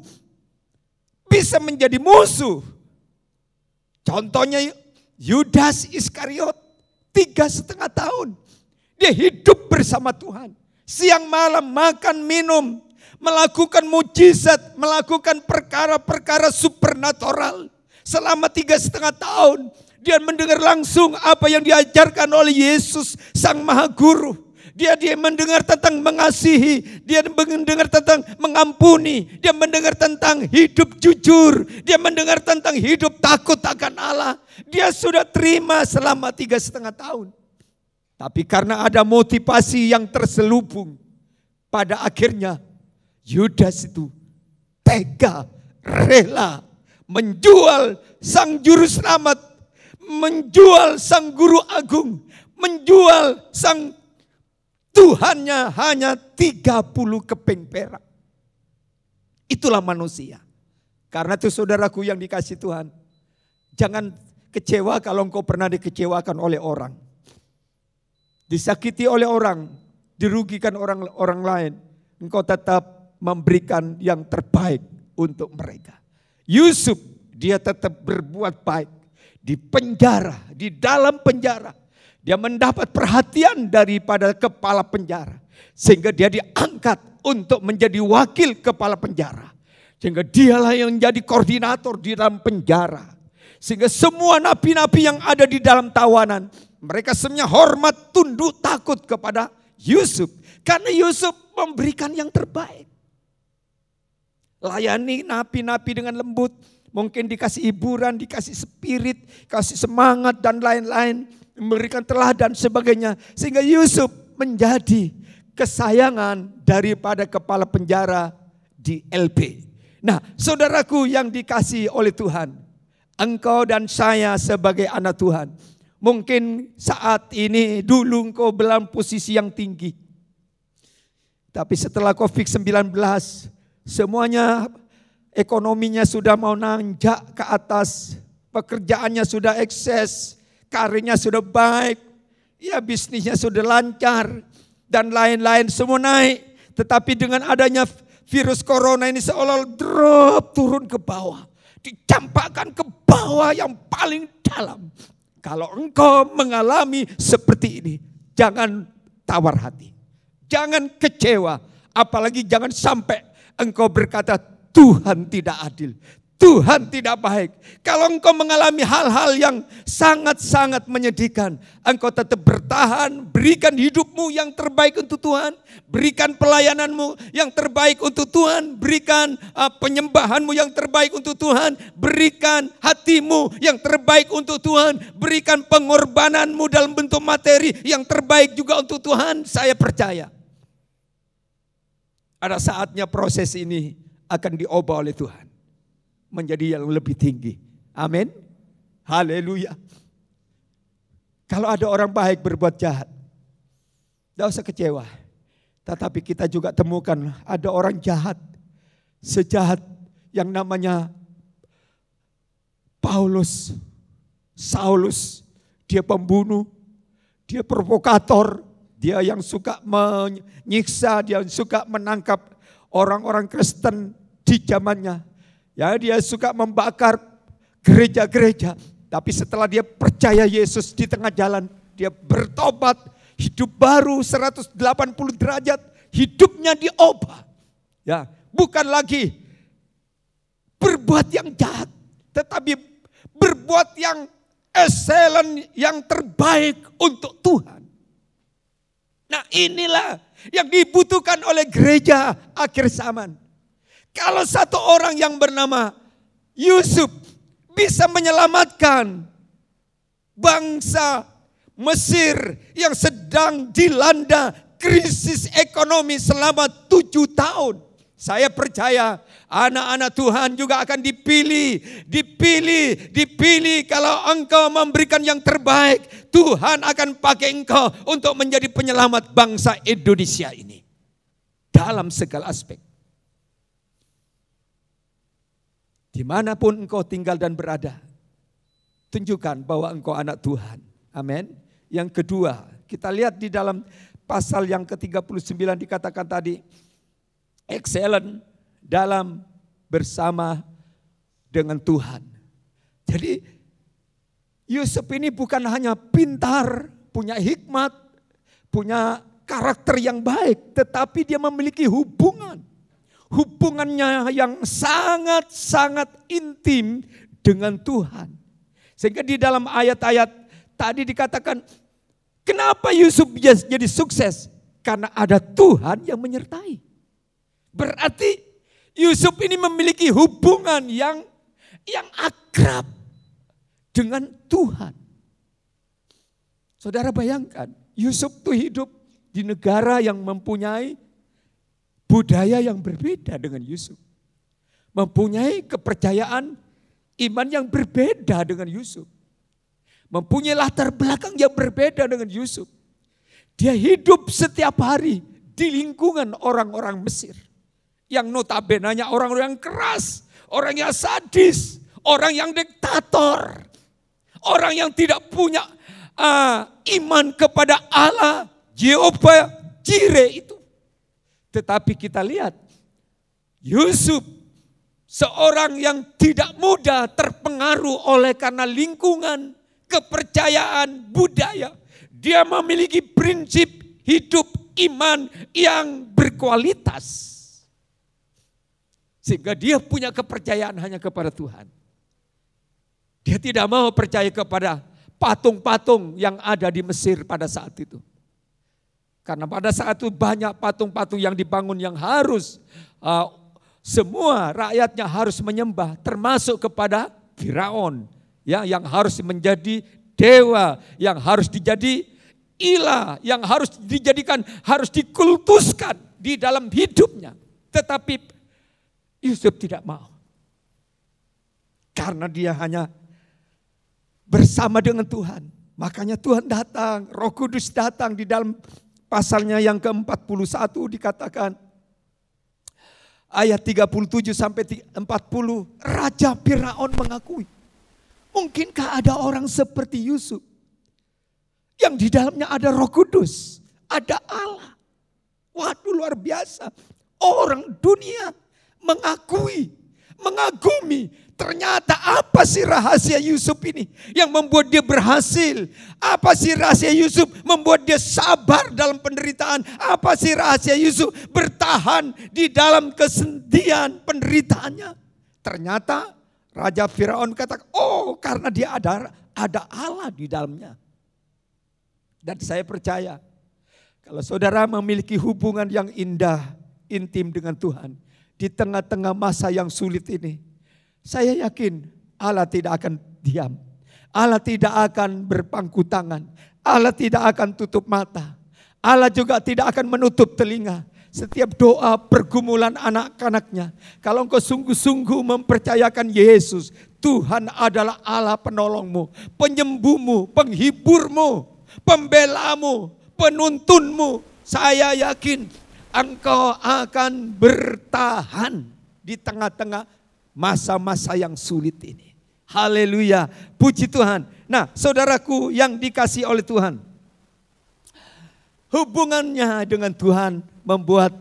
bisa menjadi musuh. Contohnya Yudas Iskariot, 3,5 tahun. Dia hidup bersama Tuhan. Siang malam makan minum, melakukan mujizat, melakukan perkara-perkara supernatural. Selama 3,5 tahun dia mendengar langsung apa yang diajarkan oleh Yesus Sang Maha Guru. Dia mendengar tentang mengasihi, dia mendengar tentang mengampuni, dia mendengar tentang hidup jujur, dia mendengar tentang hidup takut akan Allah. Dia sudah terima selama 3,5 tahun. Tapi karena ada motivasi yang terselubung, pada akhirnya Yudas itu tega, rela menjual Sang Juru Selamat, menjual Sang Guru Agung, menjual Sang Tuhannya hanya 30 keping perak. Itulah manusia. Karena itu saudaraku yang dikasih Tuhan, jangan kecewa kalau engkau pernah dikecewakan oleh orang. Disakiti oleh orang, dirugikan orang lain. Engkau tetap memberikan yang terbaik untuk mereka. Yusuf, dia tetap berbuat baik. Di penjara, di dalam penjara. Dia mendapat perhatian daripada kepala penjara. Sehingga dia diangkat untuk menjadi wakil kepala penjara. Sehingga dialah yang menjadi koordinator di dalam penjara. Sehingga semua nabi-nabi yang ada di dalam tawanan, mereka semuanya hormat, tunduk, takut kepada Yusuf. Karena Yusuf memberikan yang terbaik. Layani nabi-nabi dengan lembut. Mungkin dikasih hiburan, dikasih spirit, kasih semangat dan lain-lain. Memberikan teladan dan sebagainya. Sehingga Yusuf menjadi kesayangan daripada kepala penjara di LP. Nah, saudaraku yang dikasihi oleh Tuhan. Engkau dan saya sebagai anak Tuhan. Mungkin saat ini dulu engkau dalam posisi yang tinggi. Tapi setelah COVID-19 semuanya ekonominya sudah mau nanjak ke atas. Pekerjaannya sudah ekses. Karirnya sudah baik. Ya bisnisnya sudah lancar. Dan lain-lain semua naik. Tetapi dengan adanya virus corona ini seolah-olah drop turun ke bawah. Dicampakkan ke bawah yang paling dalam. Kalau engkau mengalami seperti ini, jangan tawar hati. Jangan kecewa. Apalagi jangan sampai engkau berkata Tuhan tidak adil. Tuhan tidak baik. Kalau engkau mengalami hal-hal yang sangat-sangat menyedihkan, engkau tetap bertahan, berikan hidupmu yang terbaik untuk Tuhan, berikan pelayananmu yang terbaik untuk Tuhan, berikan penyembahanmu yang terbaik untuk Tuhan, berikan hatimu yang terbaik untuk Tuhan, berikan pengorbananmu dalam bentuk materi yang terbaik juga untuk Tuhan. Saya percaya ada saatnya proses ini akan diubah oleh Tuhan menjadi yang lebih tinggi. Amin. Haleluya. Kalau ada orang baik berbuat jahat, tidak usah kecewa. Tetapi kita juga temukan ada orang jahat, sejahat yang namanya Saulus. Dia pembunuh, dia provokator, dia yang suka menyiksa, dia yang suka menangkap orang-orang Kristen di zamannya. Ya, dia suka membakar gereja-gereja. Tapi setelah dia percaya Yesus di tengah jalan, dia bertobat, hidup baru 180 derajat, hidupnya diubah. Ya, bukan lagi berbuat yang jahat, tetapi berbuat yang excellent, yang terbaik untuk Tuhan. Nah, inilah yang dibutuhkan oleh gereja akhir zaman. Kalau satu orang yang bernama Yusuf bisa menyelamatkan bangsa Mesir yang sedang dilanda krisis ekonomi selama 7 tahun. Saya percaya anak-anak Tuhan juga akan dipilih kalau engkau memberikan yang terbaik. Tuhan akan pakai engkau untuk menjadi penyelamat bangsa Indonesia ini. Dalam segala aspek. Dimanapun engkau tinggal dan berada, tunjukkan bahwa engkau anak Tuhan. Amin. Yang kedua, kita lihat di dalam pasal yang ke-39 dikatakan tadi, excellent dalam bersama dengan Tuhan. Jadi Yusuf ini bukan hanya pintar, punya hikmat, punya karakter yang baik, tetapi dia memiliki hubungannya yang sangat-sangat intim dengan Tuhan. Sehingga di dalam ayat-ayat tadi dikatakan, kenapa Yusuf jadi sukses? Karena ada Tuhan yang menyertai. Berarti Yusuf ini memiliki hubungan yang akrab dengan Tuhan. Saudara bayangkan, Yusuf itu hidup di negara yang mempunyai budaya yang berbeda dengan Yusuf. Mempunyai kepercayaan iman yang berbeda dengan Yusuf. Mempunyai latar belakang yang berbeda dengan Yusuf. Dia hidup setiap hari di lingkungan orang-orang Mesir. Yang notabenanya orang-orang yang keras, orang yang sadis, orang yang diktator. Orang yang tidak punya iman kepada Allah, Jehovah Jireh itu. Tetapi kita lihat Yusuf seorang yang tidak mudah terpengaruh oleh karena lingkungan, kepercayaan, budaya. Dia memiliki prinsip hidup iman yang berkualitas. Sehingga dia punya kepercayaan hanya kepada Tuhan. Dia tidak mau percaya kepada patung-patung yang ada di Mesir pada saat itu. Karena pada saat itu banyak patung-patung yang dibangun yang harus semua rakyatnya harus menyembah, termasuk kepada Firaun, ya, yang harus menjadi dewa, yang harus dijadi ilah, yang harus dijadikan, harus dikultuskan di dalam hidupnya. Tetapi Yusuf tidak mau. Karena dia hanya bersama dengan Tuhan. Makanya Tuhan datang, Roh Kudus datang. Di dalam pasalnya yang ke-41 dikatakan, ayat 37 sampai 40, Raja Firaun mengakui, mungkinkah ada orang seperti Yusuf yang di dalamnya ada Roh Kudus, ada Allah. Waduh, luar biasa. Orang dunia mengagumi. Ternyata apa sih rahasia Yusuf ini yang membuat dia berhasil? Apa sih rahasia Yusuf membuat dia sabar dalam penderitaan? Apa sih rahasia Yusuf bertahan di dalam kesedihan penderitaannya? Ternyata Raja Firaun katakan, oh karena dia ada Allah di dalamnya. Dan saya percaya kalau saudara memiliki hubungan yang indah, intim dengan Tuhan di tengah-tengah masa yang sulit ini, saya yakin Allah tidak akan diam. Allah tidak akan berpangku tangan. Allah tidak akan tutup mata. Allah juga tidak akan menutup telinga. Setiap doa pergumulan anak-anaknya, kalau engkau sungguh-sungguh mempercayakan Yesus, Tuhan adalah Allah penolongmu, penyembuhmu, penghiburmu, pembelamu, penuntunmu. Saya yakin engkau akan bertahan di tengah-tengah masa-masa yang sulit ini. Haleluya, puji Tuhan. Nah, saudaraku yang dikasihi oleh Tuhan, hubungannya dengan Tuhan membuat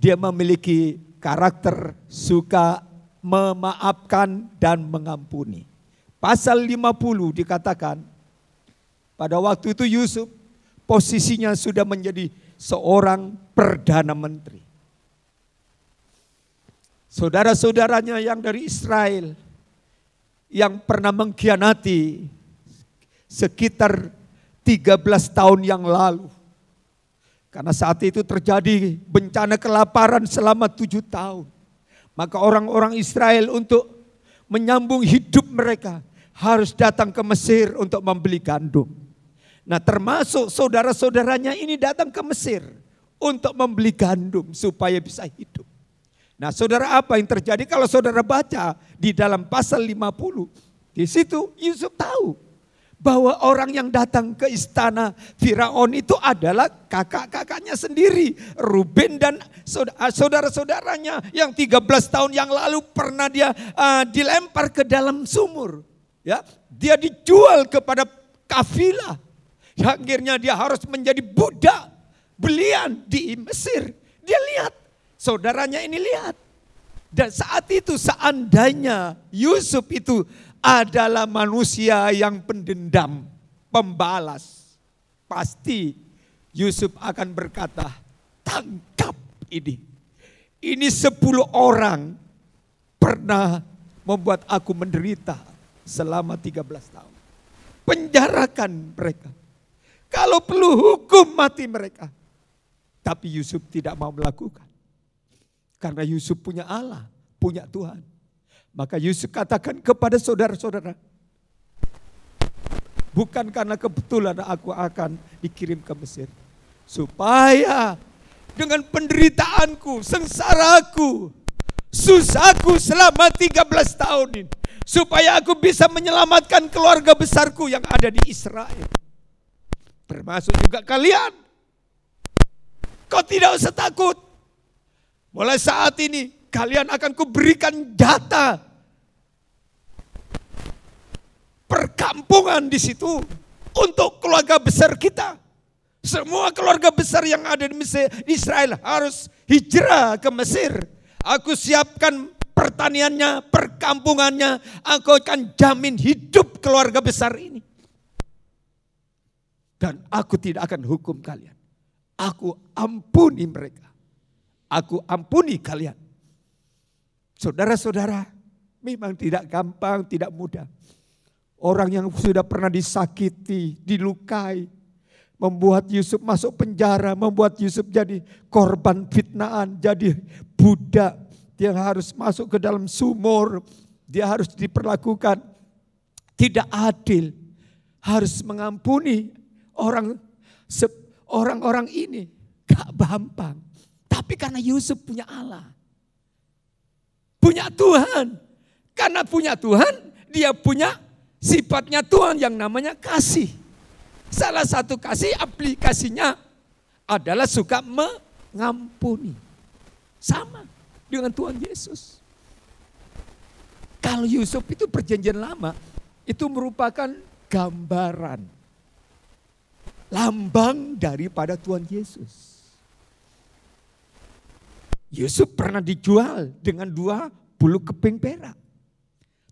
dia memiliki karakter suka memaafkan dan mengampuni. Pasal 50 dikatakan, pada waktu itu Yusuf posisinya sudah menjadi seorang perdana menteri. Saudara-saudaranya yang dari Israel yang pernah mengkhianati sekitar 13 tahun yang lalu. Karena saat itu terjadi bencana kelaparan selama 7 tahun. Maka orang-orang Israel untuk menyambung hidup mereka harus datang ke Mesir untuk membeli gandum. Nah, termasuk saudara-saudaranya ini datang ke Mesir untuk membeli gandum supaya bisa hidup. Nah, saudara, apa yang terjadi kalau saudara baca di dalam pasal 50, di situ Yusuf tahu bahwa orang yang datang ke istana Firaun itu adalah kakak-kakaknya sendiri, Ruben dan saudara-saudaranya yang 13 tahun yang lalu pernah dia dilempar ke dalam sumur. Ya, dia dijual kepada kafilah. Akhirnya dia harus menjadi budak belian di Mesir. Dia lihat, saudaranya ini lihat. Dan saat itu seandainya Yusuf itu adalah manusia yang pendendam, pembalas, pasti Yusuf akan berkata, tangkap ini. Ini 10 orang pernah membuat aku menderita selama 13 tahun. Penjarakan mereka. Kalau perlu hukum mati mereka. Tapi Yusuf tidak mau melakukan. Karena Yusuf punya Allah, punya Tuhan. Maka Yusuf katakan kepada saudara-saudara, bukan karena kebetulan aku akan dikirim ke Mesir. Supaya dengan penderitaanku, sengsaraku, susahku selama 13 tahun ini. Supaya aku bisa menyelamatkan keluarga besarku yang ada di Israel. Termasuk juga kalian. Kau tidak usah takut. Mulai saat ini kalian akan kuberikan jatah perkampungan di situ untuk keluarga besar kita. Semua keluarga besar yang ada di Mesir, Israel harus hijrah ke Mesir. Aku siapkan pertaniannya, perkampungannya. Aku akan jamin hidup keluarga besar ini. Dan aku tidak akan hukum kalian. Aku ampuni mereka. Aku ampuni kalian. Saudara-saudara, memang tidak gampang, tidak mudah Orang yang sudah pernah disakiti, dilukai, membuat Yusuf masuk penjara, membuat Yusuf jadi korban fitnaan, jadi budak. Dia harus masuk ke dalam sumur, dia harus diperlakukan tidak adil, harus mengampuni orang-orang ini. Gak gampang. Tapi karena Yusuf punya Allah, punya Tuhan. Karena punya Tuhan, dia punya sifatnya Tuhan yang namanya kasih. Salah satu kasih aplikasinya adalah suka mengampuni. Sama dengan Tuhan Yesus. Kalau Yusuf itu perjanjian lama, itu merupakan gambaran, lambang daripada Tuhan Yesus. Yusuf pernah dijual dengan 20 keping perak.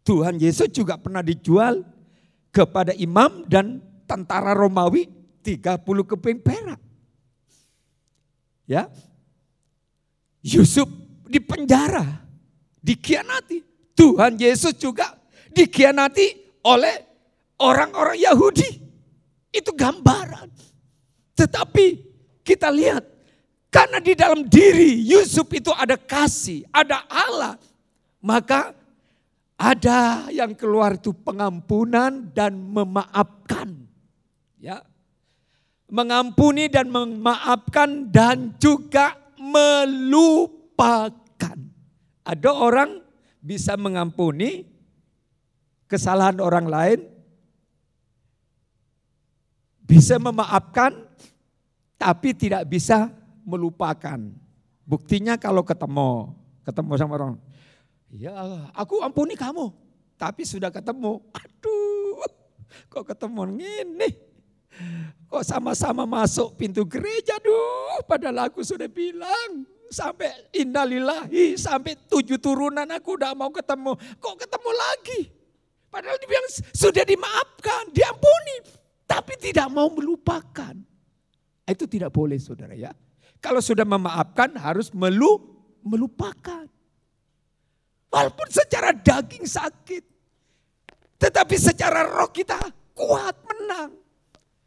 Tuhan Yesus juga pernah dijual kepada imam dan tentara Romawi 30 keping perak. Ya. Yusuf dipenjara, dikhianati. Tuhan Yesus juga dikhianati oleh orang-orang Yahudi. Itu gambaran. Tetapi kita lihat, karena di dalam diri Yusuf itu ada kasih, ada Allah. Maka ada yang keluar itu pengampunan dan memaafkan. Ya. Mengampuni dan memaafkan dan juga melupakan. Ada orang bisa mengampuni kesalahan orang lain, bisa memaafkan, tapi tidak bisa melupakan. Buktinya kalau ketemu sama orang, ya aku ampuni kamu, tapi sudah ketemu, aduh kok ketemu gini, kok sama-sama masuk pintu gereja, padahal aku sudah bilang sampai innalillahi, sampai 7 turunan aku udah mau ketemu, kok ketemu lagi, padahal dibilang sudah dimaafkan, diampuni, tapi tidak mau melupakan. Itu tidak boleh saudara ya. Kalau sudah memaafkan harus melupakan. Walaupun secara daging sakit, tetapi secara roh kita kuat, menang.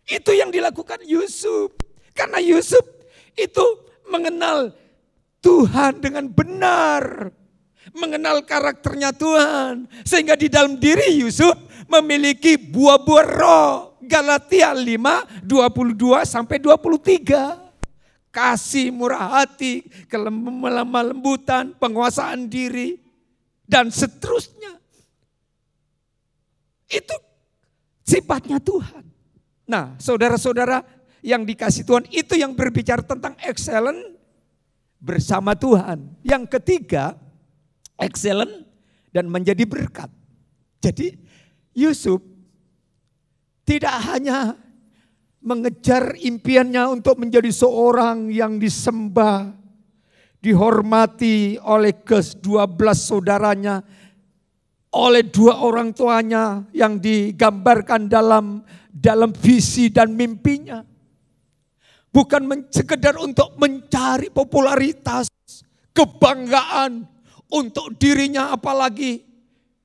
Itu yang dilakukan Yusuf. Karena Yusuf itu mengenal Tuhan dengan benar. Mengenal karakternya Tuhan. Sehingga di dalam diri Yusuf memiliki buah-buah roh. Galatia 5, 22 sampai 23. Kasih, murah hati, kelemah lembutan, penguasaan diri, dan seterusnya. Itu sifatnya Tuhan. Nah, saudara-saudara yang dikasih Tuhan, itu yang berbicara tentang excellent bersama Tuhan. Yang ketiga, excellent dan menjadi berkat. Jadi Yusuf tidak hanya mengejar impiannya untuk menjadi seorang yang disembah, dihormati oleh ke-12 saudaranya, oleh 2 orang tuanya yang digambarkan dalam visi dan mimpinya. Bukan sekedar untuk mencari popularitas, kebanggaan untuk dirinya, apalagi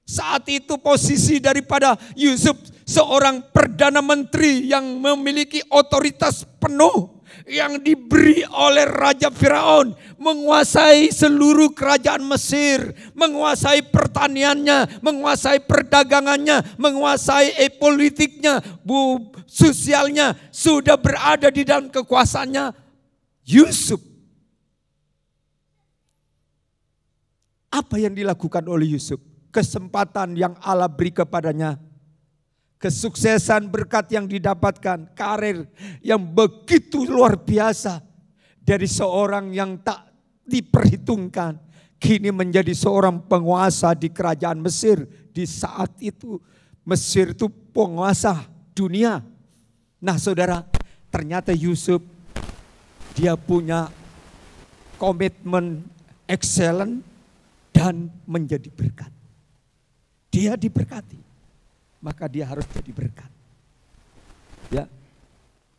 saat itu posisi daripada Yusuf seorang perdana menteri yang memiliki otoritas penuh yang diberi oleh Raja Firaun, menguasai seluruh kerajaan Mesir, menguasai pertaniannya, menguasai perdagangannya, menguasai politiknya, sosialnya, sudah berada di dalam kekuasaannya Yusuf. Apa yang dilakukan oleh Yusuf? Kesempatan yang Allah beri kepadanya, kesuksesan berkat yang didapatkan, karir yang begitu luar biasa dari seorang yang tak diperhitungkan, kini menjadi seorang penguasa di kerajaan Mesir. Di saat itu Mesir itu penguasa dunia. Nah saudara, ternyata Yusuf dia punya komitmen excellent dan menjadi berkat. Dia diberkati, maka dia harus jadi berkat. Ya.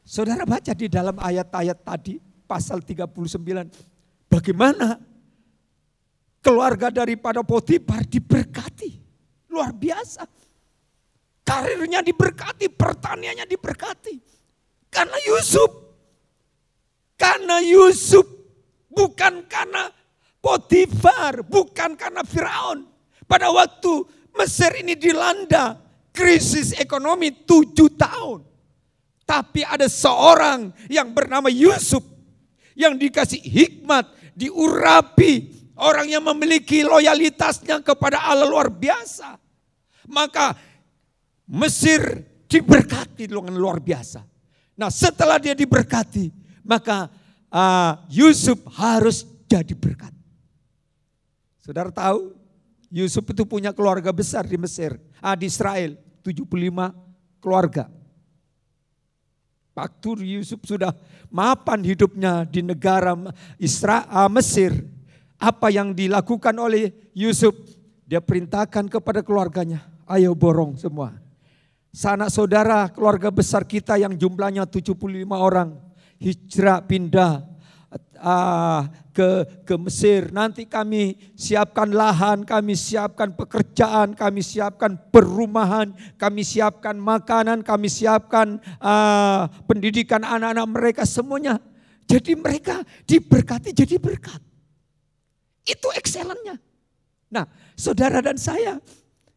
Saudara baca di dalam ayat-ayat tadi, pasal 39, bagaimana keluarga daripada Potifar diberkati. Luar biasa. karirnya diberkati, pertaniannya diberkati. Karena Yusuf. Karena Yusuf, bukan karena Potifar, bukan karena Firaun. Pada waktu Mesir ini dilanda krisis ekonomi 7 tahun. Tapi ada seorang yang bernama Yusuf yang dikasih hikmat, diurapi, orang yang memiliki loyalitasnya kepada Allah luar biasa. Maka Mesir diberkati dengan luar biasa. Nah, setelah dia diberkati, maka Yusuf harus jadi berkat. Saudara tahu, Yusuf itu punya keluarga besar di Mesir, di Israel, 75 keluarga. Waktu Yusuf sudah mapan hidupnya di negara Mesir, apa yang dilakukan oleh Yusuf? Dia perintahkan kepada keluarganya, ayo borong semua. Sanak saudara keluarga besar kita yang jumlahnya 75 orang, hijrah pindah ke Mesir. Nanti kami siapkan lahan, kami siapkan pekerjaan, kami siapkan perumahan, kami siapkan makanan, kami siapkan pendidikan anak-anak mereka semuanya. Jadi mereka diberkati jadi berkat. Itu excellennya. Nah, saudara dan saya,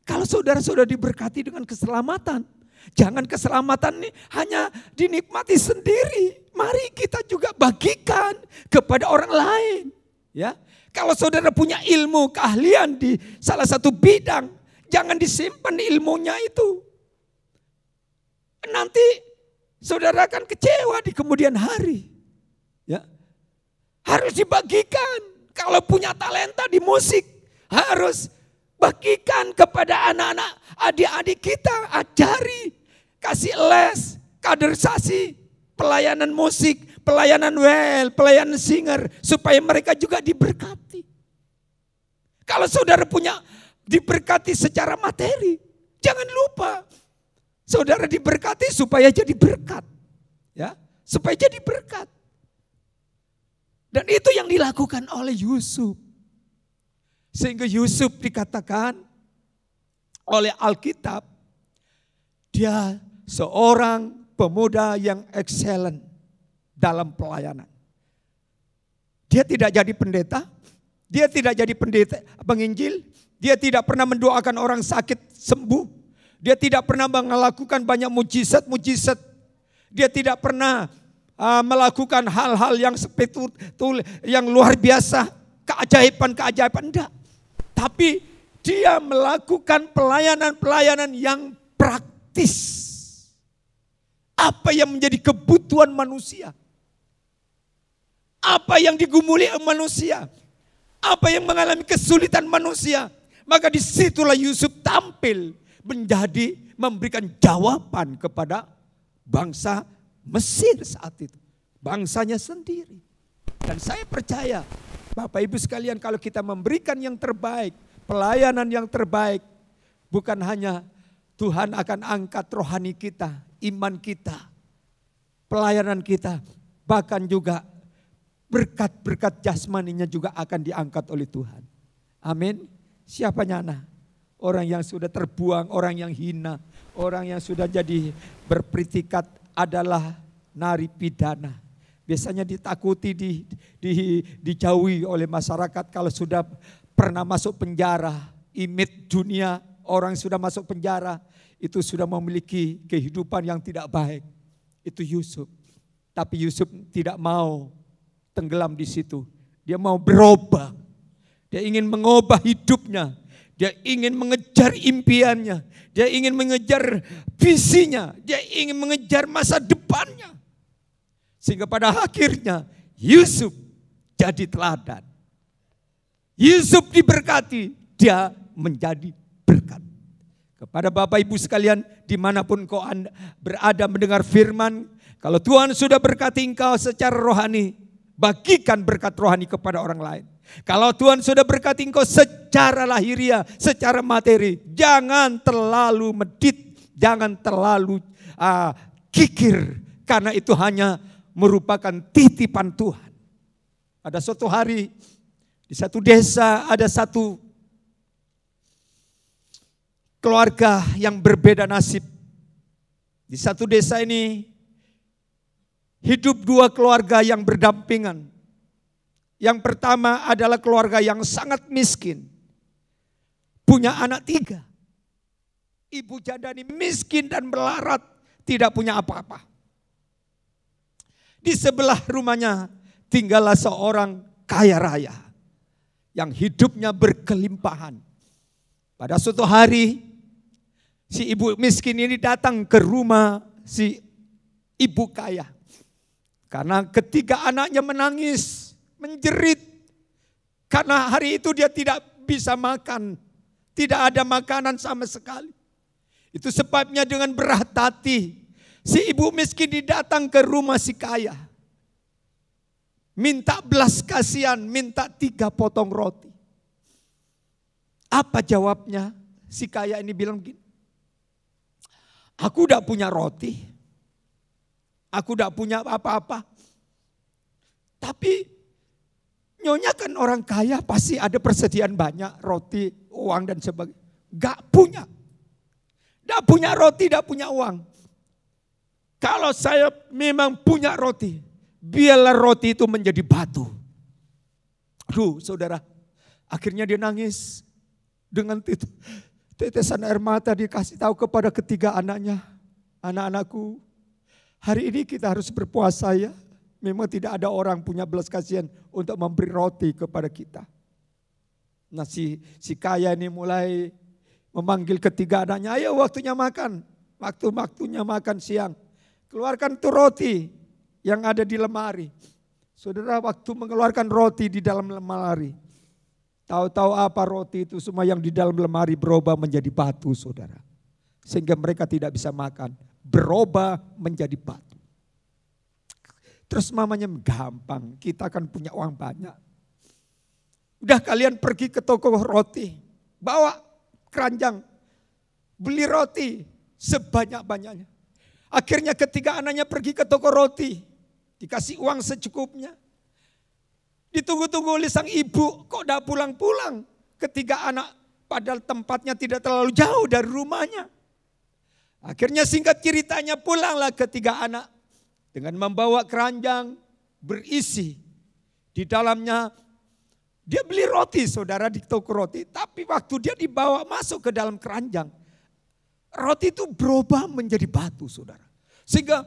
kalau saudara sudah diberkati dengan keselamatan, jangan keselamatan ini hanya dinikmati sendiri. Mari kita juga bagikan kepada orang lain. Ya, kalau saudara punya ilmu, keahlian di salah satu bidang, jangan disimpan ilmunya itu. Nanti saudara akan kecewa di kemudian hari. Ya, harus dibagikan. Kalau punya talenta di musik, harus bagikan kepada anak-anak, adik-adik kita, ajari, kasih les, kaderisasi, pelayanan musik, pelayanan pelayanan singer, supaya mereka juga diberkati. Kalau saudara punya diberkati secara materi, jangan lupa saudara diberkati supaya jadi berkat, ya, supaya jadi berkat. Dan itu yang dilakukan oleh Yusuf. Sehingga Yusuf dikatakan oleh Alkitab, dia seorang pemuda yang excellent dalam pelayanan. Dia tidak jadi pendeta, dia tidak jadi pendeta penginjil, dia tidak pernah mendoakan orang sakit sembuh, dia tidak pernah melakukan banyak mujizat-mujizat, dia tidak pernah melakukan hal-hal yang yang luar biasa, keajaiban-keajaiban, enggak. Tapi dia melakukan pelayanan-pelayanan yang praktis. Apa yang menjadi kebutuhan manusia? Apa yang digumuli manusia? Apa yang mengalami kesulitan manusia? Maka disitulah Yusuf tampil menjadi memberikan jawaban kepada bangsa Mesir saat itu. Bangsanya sendiri. Dan saya percaya Bapak Ibu sekalian, kalau kita memberikan yang terbaik, pelayanan yang terbaik, bukan hanya Tuhan akan angkat rohani kita, iman kita, pelayanan kita, bahkan juga berkat-berkat jasmaninya juga akan diangkat oleh Tuhan. Amin. Siapa nyana? Orang yang sudah terbuang, orang yang hina, orang yang sudah jadi berpredikat adalah narapidana. Biasanya ditakuti, dijauhi oleh masyarakat kalau sudah pernah masuk penjara. Image dunia, orang sudah masuk penjara, itu sudah memiliki kehidupan yang tidak baik. Itu Yusuf. Tapi Yusuf tidak mau tenggelam di situ. Dia mau berubah. Dia ingin mengubah hidupnya. Dia ingin mengejar impiannya. Dia ingin mengejar visinya. Dia ingin mengejar masa depannya. Sehingga pada akhirnya Yusuf jadi teladan. Yusuf diberkati, dia menjadi berkat. Kepada Bapak Ibu sekalian, dimanapun kau berada mendengar firman, kalau Tuhan sudah berkati engkau secara rohani, bagikan berkat rohani kepada orang lain. Kalau Tuhan sudah berkati engkau secara lahiriah, secara materi, jangan terlalu medit, jangan terlalu kikir, karena itu hanya merupakan titipan Tuhan. Pada suatu hari, di satu desa ada satu keluarga yang berbeda nasib. Di satu desa ini hidup dua keluarga yang berdampingan. Yang pertama adalah keluarga yang sangat miskin. Punya anak 3. Ibu janda ini miskin dan melarat, tidak punya apa-apa. Di sebelah rumahnya tinggallah seorang kaya raya yang hidupnya berkelimpahan. Pada suatu hari si ibu miskin ini datang ke rumah si ibu kaya. Karena ketiga anaknya menangis, menjerit. Karena hari itu dia tidak bisa makan. Tidak ada makanan sama sekali. Itu sebabnya dengan berat hati si ibu miskin ini datang ke rumah si kaya. Minta belas kasihan, minta 3 potong roti. Apa jawabnya? Si kaya ini bilang gini, aku udah punya roti. Aku udah punya apa-apa. Tapi nyonya kan orang kaya pasti ada persediaan banyak roti, uang dan sebagainya. Gak punya. Gak punya roti, gak punya uang. Kalau saya memang punya roti, biarlah roti itu menjadi batu. Aduh saudara, akhirnya dia nangis. Dengan tetesan air mata dia kasih tahu kepada ketiga anaknya. Anak-anakku, hari ini kita harus berpuasa ya. Memang tidak ada orang punya belas kasihan untuk memberi roti kepada kita. Nah si kaya ini mulai memanggil ketiga anaknya, ayo waktunya makan. Waktunya makan siang. Keluarkan tuh roti yang ada di lemari. Saudara, waktu mengeluarkan roti di dalam lemari. Tahu-tahu apa roti itu semua yang di dalam lemari berubah menjadi batu, saudara. Sehingga mereka tidak bisa makan. Berubah menjadi batu. Terus mamanya gampang, kita kan punya uang banyak. Udah kalian pergi ke toko roti. Bawa keranjang. Beli roti sebanyak-banyaknya. Akhirnya ketiga anaknya pergi ke toko roti. Dikasih uang secukupnya. Ditunggu-tunggu oleh sang ibu, kok udah pulang-pulang. Ketiga anak padahal tempatnya tidak terlalu jauh dari rumahnya. Akhirnya singkat ceritanya pulanglah ketiga anak. Dengan membawa keranjang berisi. Di dalamnya dia beli roti saudara di toko roti. Tapi waktu dia dibawa masuk ke dalam keranjang. Roti itu berubah menjadi batu saudara. Sehingga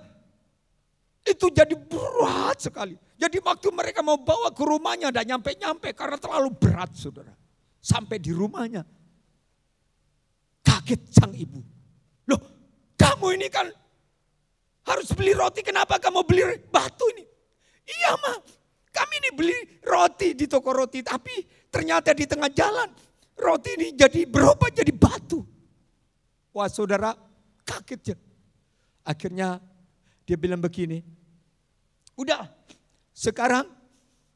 itu jadi berat sekali. Jadi waktu mereka mau bawa ke rumahnya tidak nyampe-nyampe karena terlalu berat saudara. Sampai di rumahnya. Kaget sang ibu. Loh kamu ini kan harus beli roti, kenapa kamu beli batu ini? Iya mah, kami ini beli roti di toko roti. Tapi ternyata di tengah jalan roti ini jadi berubah jadi batu. Wah saudara kaget ya. Akhirnya dia bilang begini, udah sekarang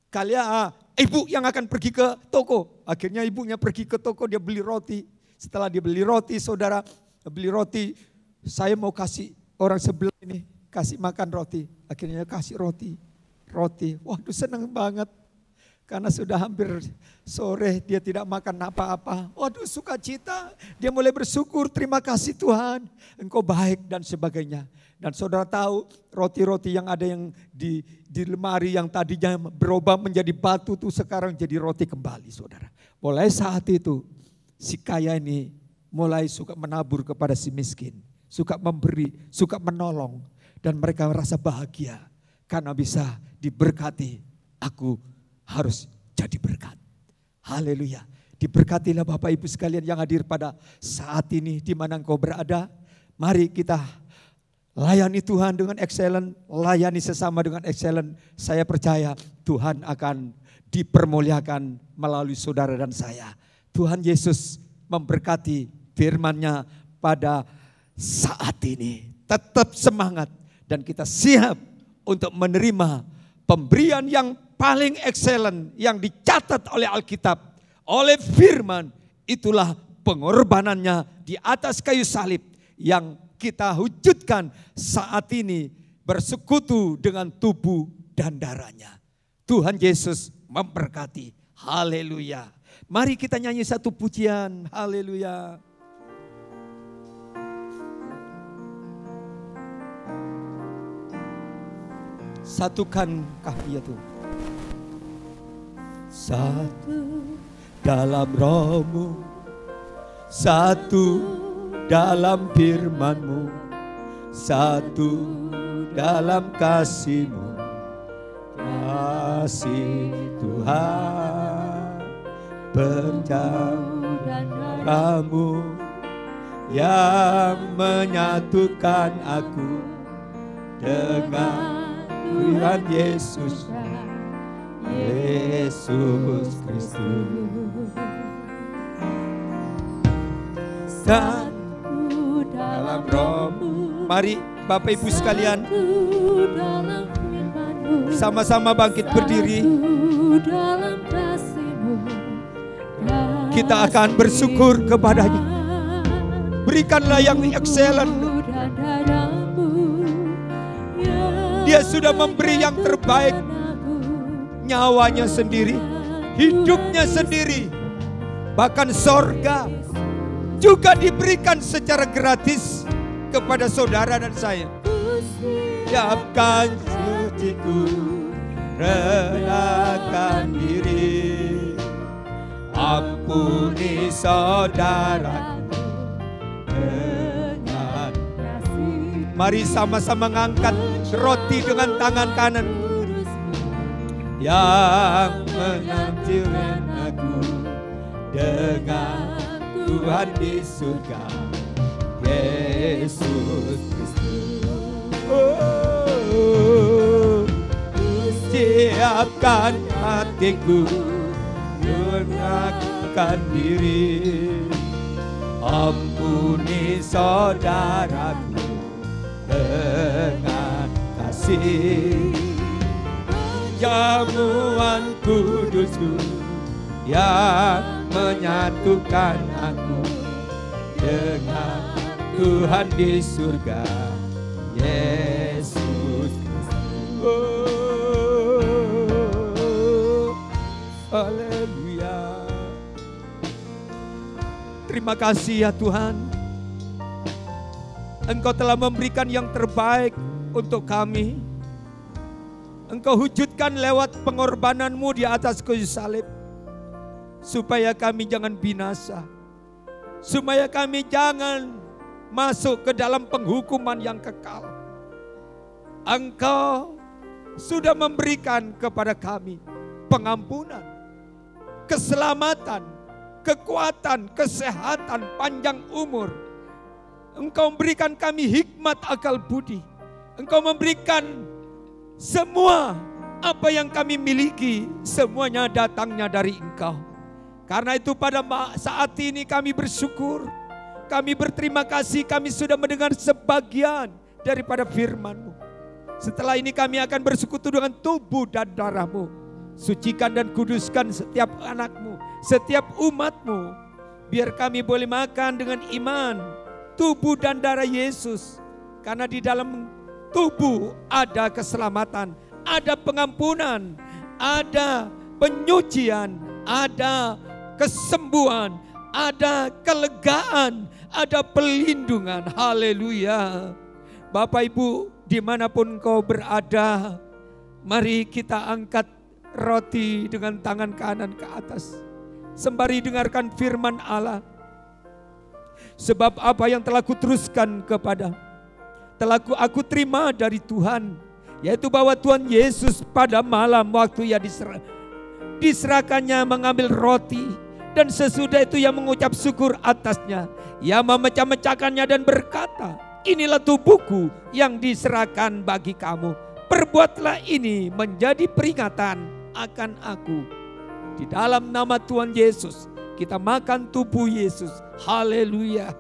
kalian ibu yang akan pergi ke toko. Akhirnya ibunya pergi ke toko, dia beli roti. Setelah dia beli roti saudara, beli roti, saya mau kasih orang sebelah ini, kasih makan roti. Akhirnya kasih roti. Waduh senang banget. Karena sudah hampir sore dia tidak makan apa-apa. Waduh sukacita, dia mulai bersyukur, terima kasih Tuhan, Engkau baik dan sebagainya. Dan saudara tahu roti-roti yang ada yang di lemari yang tadinya berubah menjadi batu itu sekarang jadi roti kembali saudara. Mulai saat itu si kaya ini mulai suka menabur kepada si miskin. Suka memberi, suka menolong. Dan mereka merasa bahagia karena bisa diberkati. Aku harus jadi berkat. Haleluya. Diberkatilah Bapak Ibu sekalian yang hadir pada saat ini di mana engkau berada. Mari kita layani Tuhan dengan excellent, layani sesama dengan excellent. Saya percaya Tuhan akan dipermuliakan melalui saudara dan saya. Tuhan Yesus memberkati firman-Nya pada saat ini. Tetap semangat dan kita siap untuk menerima pemberian yang paling excellent yang dicatat oleh Alkitab, oleh firman. Itulah pengorbanannya di atas kayu salib yang kita wujudkan saat ini bersekutu dengan tubuh dan darahnya. Tuhan Yesus memberkati. Haleluya. Mari kita nyanyi satu pujian. Haleluya. Satukan kami ya Tuhan. Satu dalam roh-Mu, satu dalam firman-Mu, satu dalam kasih-Mu. Kasih Tuhan berjauh darah-Mu yang menyatukan aku dengan Tuhan Yesus, Yesus Kristus. Satu dalam roh-Mu. Mari Bapak Ibu sekalian, sama-sama bangkit berdiri. Kita akan bersyukur kepada-Nya. Berikanlah yang excellent. Dia sudah memberi yang terbaik. Nyawanya sendiri, hidupnya sendiri, bahkan sorga juga diberikan secara gratis kepada saudara dan saya. Siapkan suciku, rendahkan diri, ampuni saudaraku dengan kasih. Mari sama-sama mengangkat roti dengan tangan kanan yang menganjurkan aku dengan Tuhan di surga, Yesus Kristus. Oh, siapkan hatiku, lunakkan diri, ampuni saudaraku dengan kasih. Jamuan kudusku yang menyatukan aku dengan Tuhan di surga, Yesus Kristus. Oh, haleluya. Terima kasih ya Tuhan, Engkau telah memberikan yang terbaik untuk kami. Engkau wujudkan lewat pengorbanan-Mu di atas kayu salib, supaya kami jangan binasa, supaya kami jangan masuk ke dalam penghukuman yang kekal. Engkau sudah memberikan kepada kami pengampunan, keselamatan, kekuatan, kesehatan, panjang umur. Engkau memberikan kami hikmat akal budi. Engkau memberikan semua apa yang kami miliki, semuanya datangnya dari Engkau. Karena itu pada saat ini kami bersyukur, kami berterima kasih, kami sudah mendengar sebagian daripada firman-Mu. Setelah ini kami akan bersekutu dengan tubuh dan darah-Mu. Sucikan dan kuduskan setiap anak-Mu, setiap umat-Mu. Biar kami boleh makan dengan iman tubuh dan darah Yesus. Karena di dalam tubuh ada keselamatan, ada pengampunan, ada penyucian, ada kesembuhan, ada kelegaan, ada pelindungan. Haleluya. Bapak Ibu dimanapun kau berada, mari kita angkat roti dengan tangan kanan ke atas, sembari dengarkan firman Allah. Sebab apa yang telah kuteruskan telah aku terima dari Tuhan, yaitu bahwa Tuhan Yesus pada malam waktu ia diserahkannya mengambil roti, dan sesudah itu ia mengucap syukur atasnya, ia memecah-mecahkannya dan berkata, inilah tubuhku yang diserahkan bagi kamu. Perbuatlah ini menjadi peringatan akan aku. Di dalam nama Tuhan Yesus kita makan tubuh Yesus. Haleluya.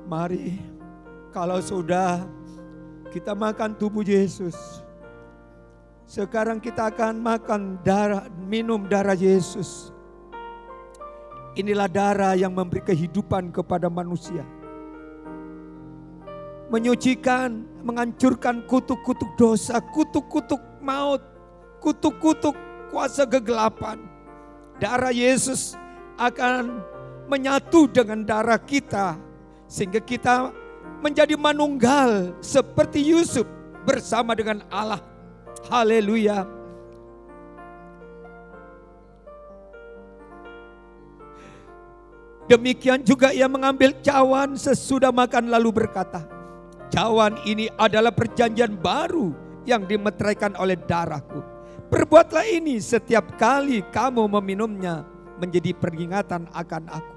Mari, kalau sudah kita makan tubuh Yesus, sekarang kita akan minum darah Yesus. Inilah darah yang memberi kehidupan kepada manusia. Menyucikan, menghancurkan kutuk-kutuk dosa, kutuk-kutuk maut, kutuk-kutuk kuasa kegelapan. darah Yesus akan menyatu dengan darah kita, sehingga kita menjadi manunggal seperti Yusuf bersama dengan Allah. Haleluya. Demikian juga ia mengambil cawan sesudah makan lalu berkata, cawan ini adalah perjanjian baru yang dimeteraikan oleh darahku. Perbuatlah ini setiap kali kamu meminumnya menjadi peringatan akan aku.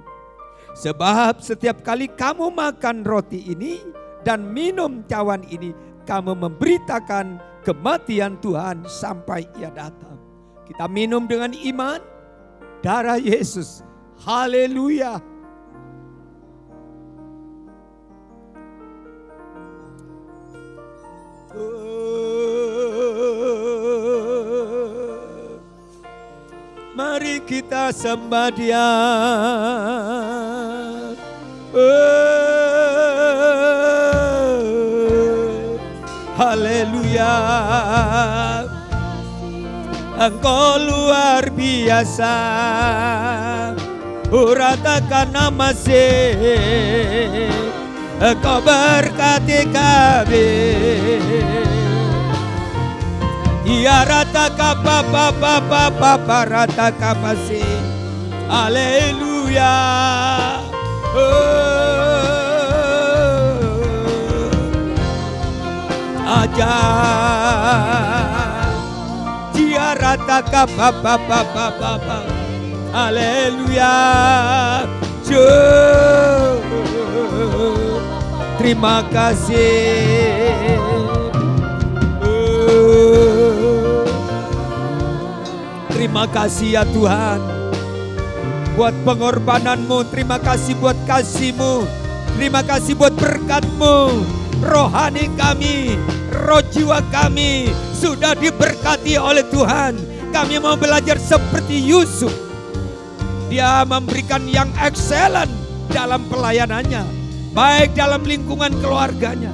Sebab setiap kali kamu makan roti ini dan minum cawan ini, kamu memberitakan kematian Tuhan sampai ia datang. Kita minum dengan iman darah Yesus. Haleluya. Mari kita sembah Dia. Haleluya. Engkau luar biasa. Ratakan nama Engkau berkati kami. Ya rataka papa rataka pasi. Haleluya. Aja. Ya rataka papa. Haleluya. Terima kasih. Terima kasih ya Tuhan buat pengorbananmu. Terima kasih buat kasih-Mu. Terima kasih buat berkat-Mu. Rohani kami, roh jiwa kami sudah diberkati oleh Tuhan. Kami mau belajar seperti Yusuf. Dia memberikan yang excellent dalam pelayanannya, baik dalam lingkungan keluarganya.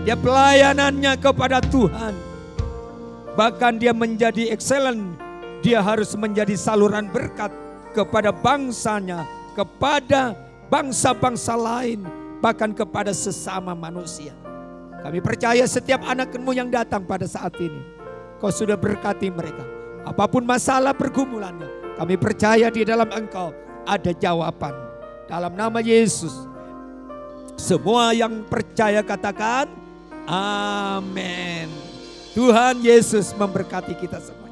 Dia pelayanannya kepada Tuhan. Bahkan dia menjadi excellent. Dia harus menjadi saluran berkat kepada bangsanya, kepada bangsa-bangsa lain, bahkan kepada sesama manusia. Kami percaya setiap anak-Mu yang datang pada saat ini, Kau sudah berkati mereka. Apapun masalah pergumulannya, kami percaya di dalam Engkau ada jawaban. Dalam nama Yesus, semua yang percaya katakan amin. Tuhan Yesus memberkati kita semua.